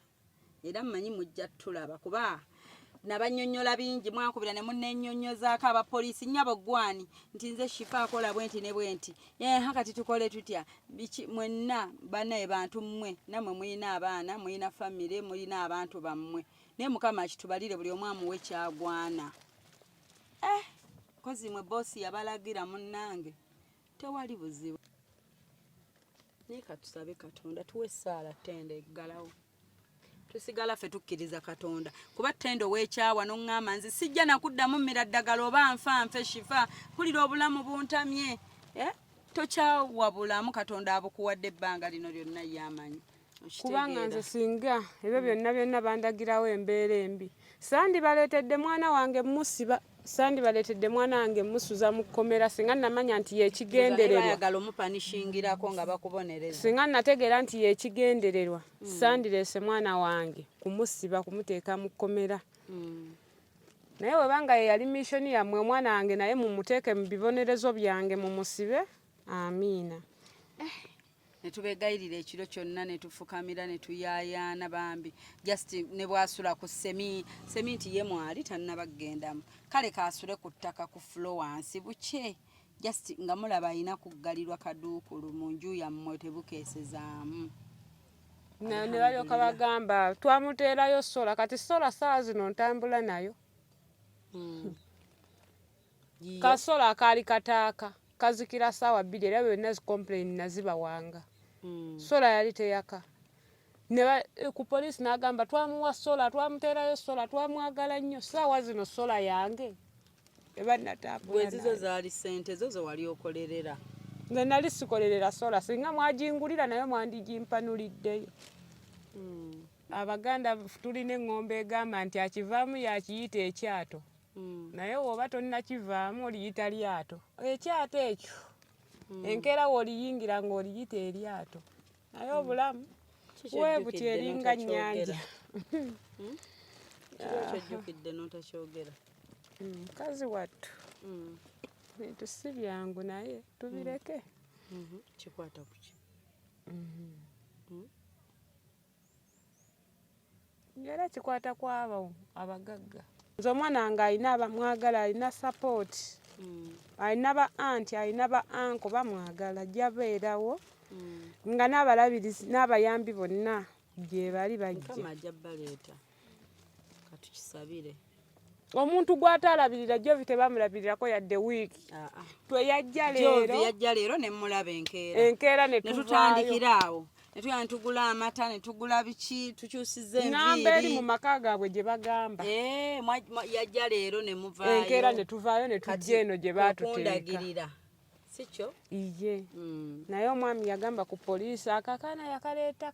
era mmanyi mujja tulaba kuba nabanyonyola bingi mwakubira ne munnenyonyozaako abapoliisi nnyabo gwani nti nze shifa akola bwenti ne bwenti kati tukole tutya mwenna banaye bantu mmwe nammwe mulina abaana mulina famire mulina abantu bammwe naye mukama akitubalire buli omu amuwe kyagwana kozi mwe boosi yabalagira munnange tewali buzibu naye katusabe Katonda tuwe essaala Tendo eggalawo tusigala ffe tukkiriza Katonda kuba Tendo weekyawa n'oŋŋamba nze sijja nakuddamu mmira ddagala oba nfe shifa mpulira obulamu buntamye tokyawa bulamu Katonda abukuwadde ebbanga lino lyonna yamanyi kubanga nze singa ebyo byonna bandagirawo embeera embi sandibaleetedde mwana wange musiba sandibaleetedde mwana wange musuza mu kkomera singa namanya nti yekigendererwa bayagala omupanishingirako nga bakubonereza singa nategeera nti yekigendererwa sandireese mwana wange kumusiba kumuteeka mu kkomera naye webanga ye yali missoni yammwe omwana wange naye mumuteeke mu bibonerezo byange mumusibe amiina netubegayirira ekiro kyonna netufukamira netuyaayaana bambi just ne bwasula ku semi nti ye mwali tannabagendamu kale kaasule ku ttaka ku floor wansi buke just nga mulaba alina kuggalirwa kaduukulu mu nju yammwe tebukeesezaamu ne balyoka bagamba twamuteerayo sola kati sola ssaawa zino ntambula nayo kasola akaali kataaka kazikira ssaawa 2 era byonna zicomplain nazibawanga sola yali teyaka ku poliisi n'agamba twamuwa sola twamuteerayo sola twamwagala nnyo ssaawa zino sola yange bwezizo zaali ssente zo wali okolerera nze nali sikolerera sola singa mwagingulira nayo mwandigimpanuliddeyo abaganda tulina eŋŋombe egamba nti akivaamu yakiyita ekyato naye woba tonnakivaamu oliyita lyato ekyato ekyo enkeera wooliyingira ng'oliyita eryato aye obulamu webuti eringa nnyanja. Kyojjukidde n'otakyogera. Mukazi wattu bintu si byangu naye tubireke. Kikwata ku ki? Era kikwata kwabo abagagga. Nze omwana wange alina abamwagala, alina support. Alina ba anti, alina ba anko bamwagala, ajja beerawo nga n'abalabirizi n'abayambi bonna gye bali bajja. Mukama ajja baleeta. Katukisabire. Omuntu gw'atalabirira Jovi tebamulabirirako yadde wiiki. Twe yajja leero. Jovi yajja leero ne mulaba enkeera. Enkeera ne tutandikira awo. Ne tugula amata ne tugula biki tukyusiza enviiri. Namberi mu maka gaabwe gye bagamba. Yajja leero ne muvaayo. Enkeera ne tuvaayo ne tujja eno gye baatuteeka. Sikyo? Iye. Naye omwami yagamba ku poliisi akakaana yakaleeta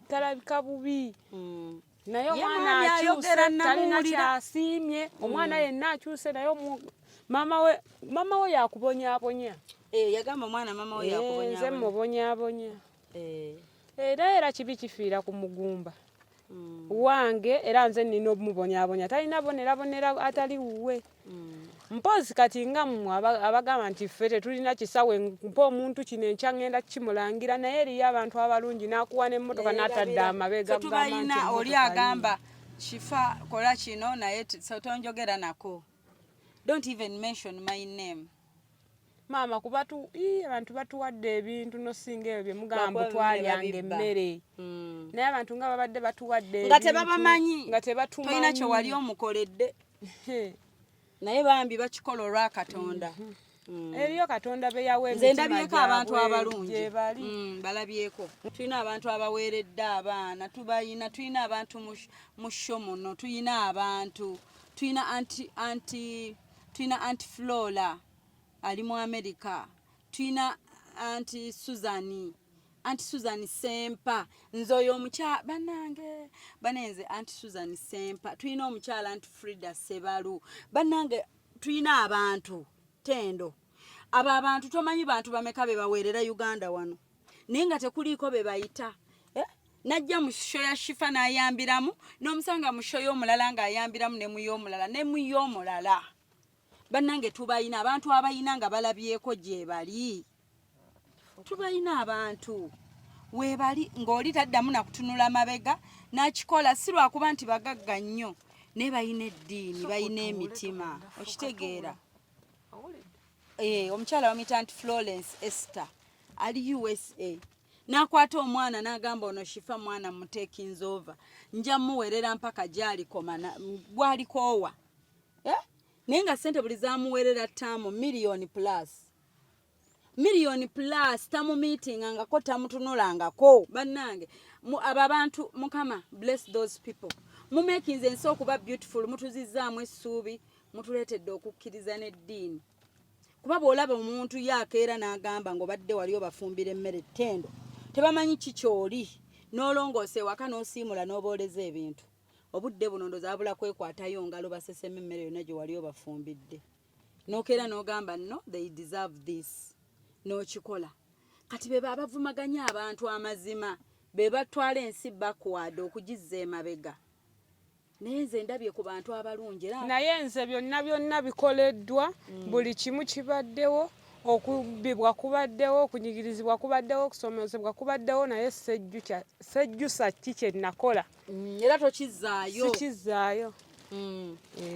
talabika bubi. Naye omwana akyuse talina kyasiimye. Omwana yenna akyuse naye mama we yakubonyaabonya. Yagamba omwana mama we yakubonyaabonya. Nze mubonyaabonya. Era kibi kifiira ku mugumba wange era nze nina omubonyaabonya talina bonerabonera atali wuwe. Mpozi kati nga mmwe abagamba nti ffe tetulina kisawe mpa omuntu kino enkya ngenda kimulangira naye eriyo abantu abalungi n'akuwa n'emmotoka n'atadde amabega tubalina oli agamba kifa kola kino naye tonjogera nako. Don't even mention my name. Mama kubatu abantu batuwadde ebintu nosinga ebyo bye mugamba twalyanga emmere. Naye abantu nga babadde batuwadde nga tebabamanyi nga tebatumanyi. Toyina kye wali omukoledde. Naye bambi bakikola olwa Katonda. Eriyo Katonda be yawe nze ndabyeko abantu abalungi balabyeko. Tulina abantu abaweeredde abaana tubayina, tulina abantu mu show muno, tulina abantu, tulina anti Flora ali mu America, tulina anti Suzani Sempa, nze oyo omukyala banenze anti Suzani Sempa, tulina omukyala anti Frida Sebalu, banange tulina abantu Tendo. Abo abantu tomanyi bantu bameka be baweerera Uganda wano. Naye nga tekuliiko be bayita. Najja mu show ya Shifa n'ayambiramu, n'omusanga mu show y'omulala ng'ayambiramu ne mu y'omulala, ne mu y'omulala. Bannange tubayina abantu abayina nga balabyeko gye bali. Tubayina abantu weebali ng'oli taddamu na kutunula mabega n'akikola si lwakuba nti bagagga nnyo naye bayina eddiini bayina emitima okitegeera. Omukyala wamuyita anti Florence Esther ali USA n'akwata omwana n'agamba ono Shifa mwana mutekinze over nja muweerera mpaka gy'alikoma gw'alikoowa. Naye nga ssente buli zaamuweerera ttaamu million plus tamu meeting ngako tamutunulangako. Bannange abo abantu Mukama bless those people. Mumekinze ensi okuba beautiful, mutuzizzaamu essuubi, mutuleetedde okukkiriza n'eddiini. Kuba bw'olaba omuntu yakeera n'agamba ng'obadde wali obafumbira emmere Tendo tebamanyi kikyoli n'olongoose ewaka n'osiimula n'obooleza ebintu. Obudde buno ndozaabula kwekwatayo ngalo basesema emmere yonna gye wali obafumbidde. N'okeera n'ogamba no they deserve this. N'okikola. Kati be abavumaganya abantu amazima be batwala ensi backward okugizza emabega. Naye nze ndabye ku bantu abalungi era naye nze byonna bikoleddwa buli kimu kibaddewo okubibwa kubaddewo okunyigirizibwa kubaddewo okusomesebwa kubaddewo naye sejjusa ki kye nakola era tokizaayo sikizaayo.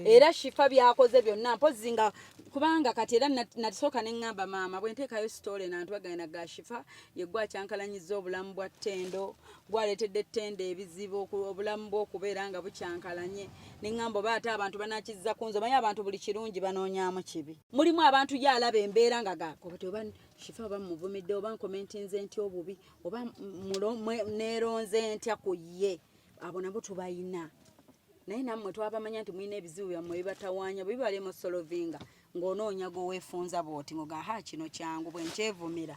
Era Shifa byakoze byonna mpozi nga kubanga kati era nasooka ne ngamba maama bwe nteekayo story nantwagana ga Shifa ye gwakyankalanyizza obulamu bwa Tendo gwaleetedde Tendo ebizibu obulamu bw'okubeera nga bukyankalanye ne ngamba oba ate abantu banakizza ku nze omanyi abantu buli kirungi banoonyaamu kibi. Mulimu abantu yalaba embeera nga gakobate oba Shifa oba muvumidde oba nkomentinze ntya obubi oba neeronze ntya ku ye abo nabo tubayina. Naye nammwe twabamanya nti mulina ebizibu byammwe bibatawaanya bwe bibali mu solovinga ng'onoonya gweweefunza bw'oti ng'ogaha kino kyangu bwe nkyevumira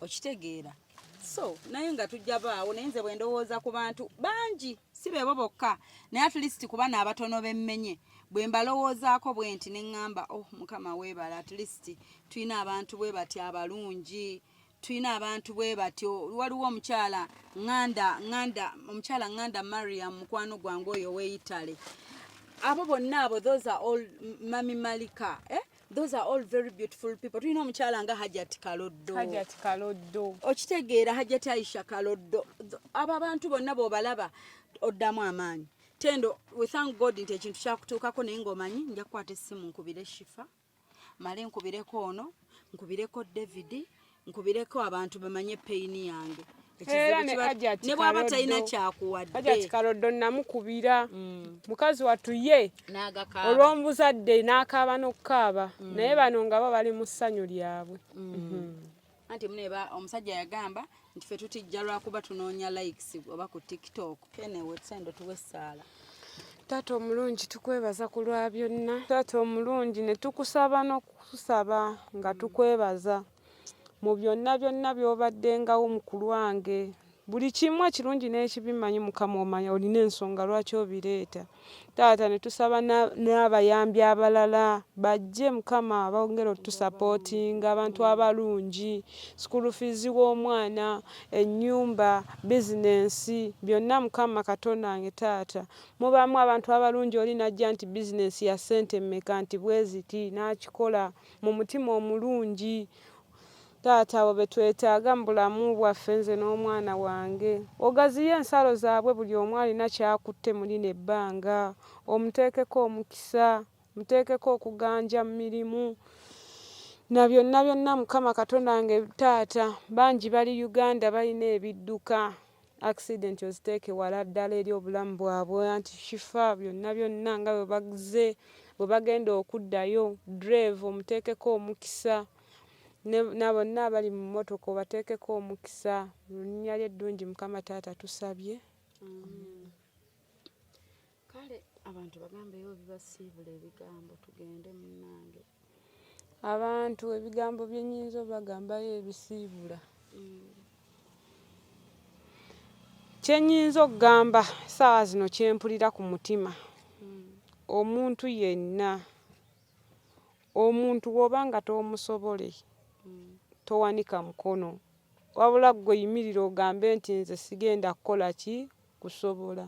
okitegeera. So naye nga tujja baawo naye nze bwe ndowooza ku bantu bangi si beebo bokka naye at least kuba n'abatono bemmenye bwe mbalowoozaako bwe nti ne ŋŋamba Mukama weebala at least tulina abantu bwe bati abalungi tuyina abantu bwe batyo waliwo omukyala nganda Mariam mukwano gwange oyo w'eyitale abo bonna abo those are all Mami Malika those are all very beautiful people tuyina omukyala nga Hajati Kaloddo okitegeera Hajati Aisha Kaloddo abo abantu bonna b'obalaba oddamu amaanyi Tendo we thank God nti ekintu kyakutuukako naye ng'omanyi nja kukwata essimu nkubire Shifa male nkubireko ono nkubireko David nkubireko abantu bamanye pain yange ne bwaba talina kyakuwadde Hajati Kaloddo namukubira mukazi watuye olw'omuzadde n'akaaba n'okukaaba naye bano nga bo bali mu ssanyu lyabwe anti muneba omusajja yagamba nti ffe tutijja lwakuba tunoonya likes oba ku TikTok kenewe Tendo tuwessaala Taata omulungi tukwebaza ku lwa byonna taata omulungi ne tukusaba n'okusaba nga tukwebaza mu byonna by'obaddengawo mukulu wange buli kimu ekirungi n'ekibimanyi Mukama omanya olina ensonga lwaki obireeta taata ne tusaba n'abayambi abalala bajje Mukama bongere otusapootinga abantu abalungi school fees w'omwana ennyumba bizinensi byonna Mukama Katonda wange taata mubamu abantu abalungi oli najja nti bizinensi ya ssente mmeka nti bweziti n'akikola mu mutima omulungi taata abo betwetaaga mu bulamu bwaffe nze n'omwana wange ogaziye ensalo zaabwe buli omu alina kyakutte muli nebbanga omuteekeko omukisa muteekeko okuganja mu mirimu na byonna Mukama Katonda wange taata bangi bali Uganda balina ebidduka accident oziteeke wala ddala eri obulamu bwabwe anti Shifa byonna nga bwe baguze bwe bagenda okuddayo drive omuteekeko omukisa na bonna abali mu mmotoka obateekeko omukisa mu linnya ly'eddungi Mukama taata tusabye kale abantu bagambeyo bibasiibula ebigambo tugende munnange abantu ebigambo byennyinza obagambayo ebisiibula kyennyinza okugamba essaawa zino kyempulira ku mutima omuntu yenna omuntu bw'obanga tomusobole towanika mukono wabula gwe yimirira ogambe nti nze sigenda kukola ki kusobola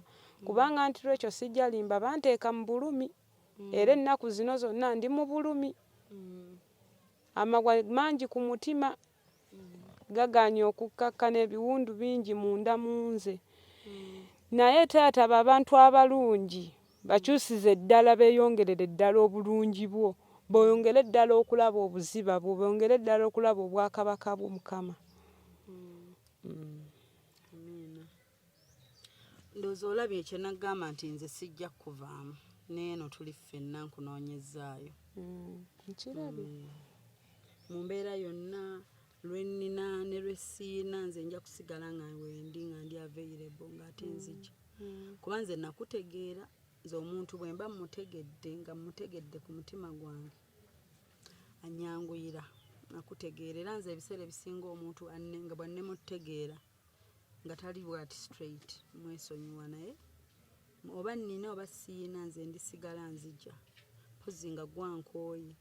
kubanga nti lwekyo sijja limba banteeka mu bulumi era ennaku zino zonna ndi mu bulumi amagwa mangi ku mutima gaganye okukkakkana ebiwundu bingi munda mu nze naye taata abantu abalungi bakyusize eddala beeyongerere eddala obulungi bwo boyongere eddala okulaba obuziba bwo boyongere eddala okulaba obwakabaka bw'Omukama ndowooza olabye ekyo nagamba nti nze sijja kuvaamu neeno tuli ffenna nkunoonyezaayo nkirabye mu mbeera yonna lwennina ne lwessiina nze nja kusigala nga wendi nga ndi available ng'ate nzija kuba nze nakutegeera nze omuntu bwe mba mutegedde nga mutegedde ku mutima gwange anyanguyira nakutegeera era nze ebiseera ebisinga omuntu nga bwanne mutegeera nga tali bwati straight mwesonyiwa naye oba nnina oba siina nze ndisigala nzija pozi nga gwankooye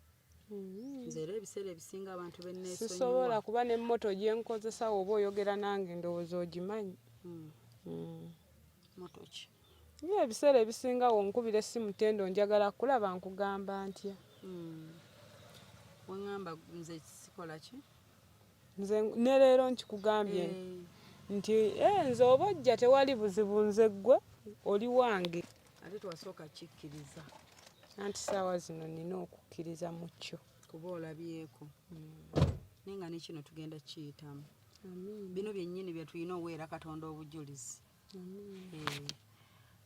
nze era ebiseera ebisinga abantu benneesonyiwa sisobola kuba n'emmoto gye nkozesa oba oyogera nange ndowooza ogimanyi moto ki ye ebiseera ebisinga wonkubira essimu Tendo njagala kulaba nkugamba ntya wangamba nze sikola ki nze ne leero nkikugambye nti nze oba ojja tewali buzibu nze ggwe oli wange ate twasooka kikkiriza anti saawa zino nina okukkiriza mu kyo kuba olabyeko naye nga ne kino tugenda kiyitamu bino byennyini bye tulina oweera Katonda obujulizi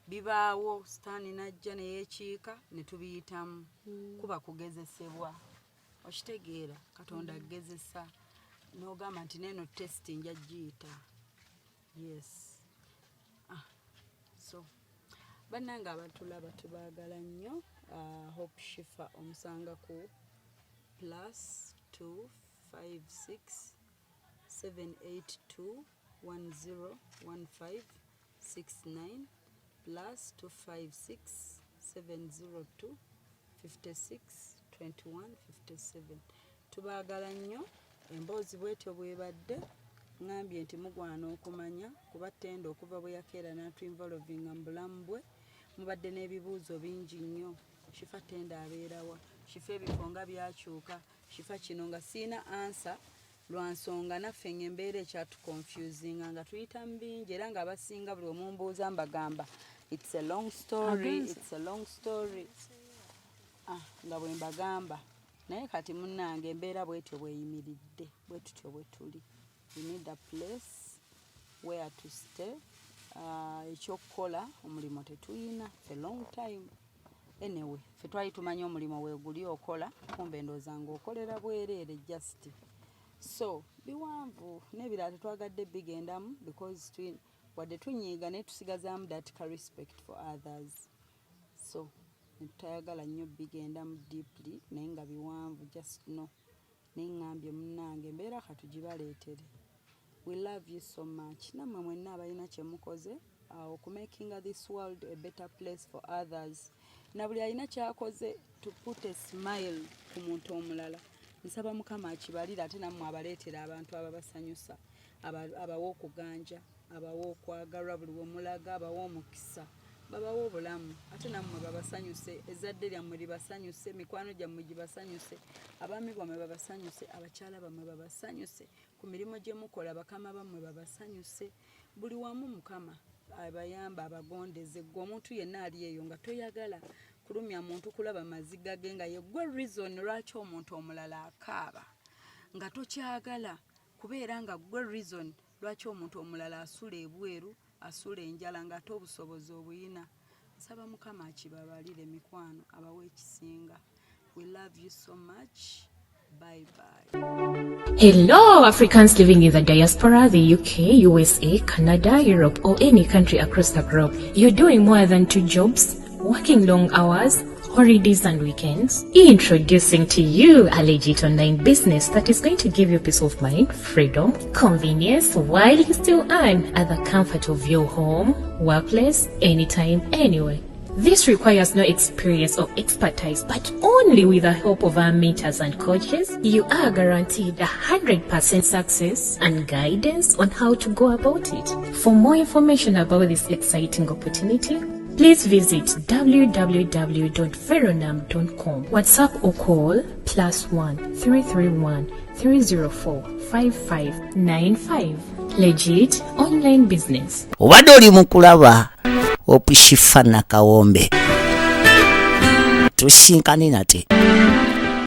bibaawo sitaani najja ne yeekiika ne tubiyitamu kuba kugezesebwa okitegeera Katonda agezesa n'ogamba nti neeno tesiti nja giyita yes so bannange abatulaba tubaagala nnyo Hope Shifa omusanga ku +256 782 1015 69 +256 702 56 21 57 tubaagala nnyo emboozi bwetyo bwebadde ngambye nti mugwana okumanya kuba Tendo okuva bwe yakeera n'atu involvinga mu bulamu bwe mubadde n'ebibuuzo bingi nnyo. Shifa Tendo abeerawa, shifa ebifo nga byakyuka, shifa kino nga siina ansa lwa nsonga naffe ng'embeera ekyatukonfusinga nga tuyita mu bingi era ng'abasinga buli omumbuuza mbagamba it's a long story, it's a long story. Nga bwe mbagamba naye kati munnange embeera bwetyo bweyimiridde bwe tutyo bwe tuli. We need a place where to stay. Ekyokukola omulimu tetuyina for a long time. Anyway, fe twali tumanya omulimu weeguli okola kumbe ndooza ng'okolera bwereere just. So biwanvu n'ebirala tetwagadde bigendamu because wadde tunyiiga naye tusigazaamu that respect for others. So netutayagala nnyo bigendamu deeply naye nga biwanvu just no. Naye ngambye munnange embeera katugibaleetere. We love you so much. Nammwe mwenna abalina kye mukoze okumakinga this world a better place for others. Na buli alina kyakoze to put a smile ku muntu omulala. Nsaba Mukama akibalira ate nammwe abaleetera abantu ababasanyusa, abawa okuganja, abawa okwagalwa buli wemulaga, abawa omukisa, babawa obulamu ate nammwe babasanyuse, ezzadde lyammwe libasanyuse, mikwano gyammwe gibasanyuse, abaami bammwe babasanyuse, abakyala bammwe babasanyuse, ku mirimu gye mukola bakama bammwe babasanyuse, buli wamu Mukama abayamba abagondeze. Gwe omuntu yenna ali eyo nga toyagala kulumya muntu kulaba maziga ge nga yegwe reason lwaki omuntu omulala akaaba nga tokyagala kubeera nga gwe reason lwaki omuntu omulala asula ebweru asula enjala nga ate obusobozi obuyina. Nsaba Mukama akibabalire mikwano abawe ekisinga. We love you so much. Bye bye. Hello, Africans living in the diaspora, the UK, USA, Canada, Europe, or any country across the globe. You're doing more than 2 jobs, working long hours, holidays and weekends. Introducing to you a legit online business that is going to give you peace of mind, freedom, convenience, while you still earn at the comfort of your home, workplace, anytime, anywhere. This requires no experience or expertise, but only with the help of our mentors and coaches, you are guaranteed 100% success and guidance on how to go about it. For more information about this exciting opportunity, please visit www.veronam.com. WhatsApp or call +1 331 304 5595. Legit online business. Obadde oli mu kulaba Opishifa na Kawombe tusinkane nate.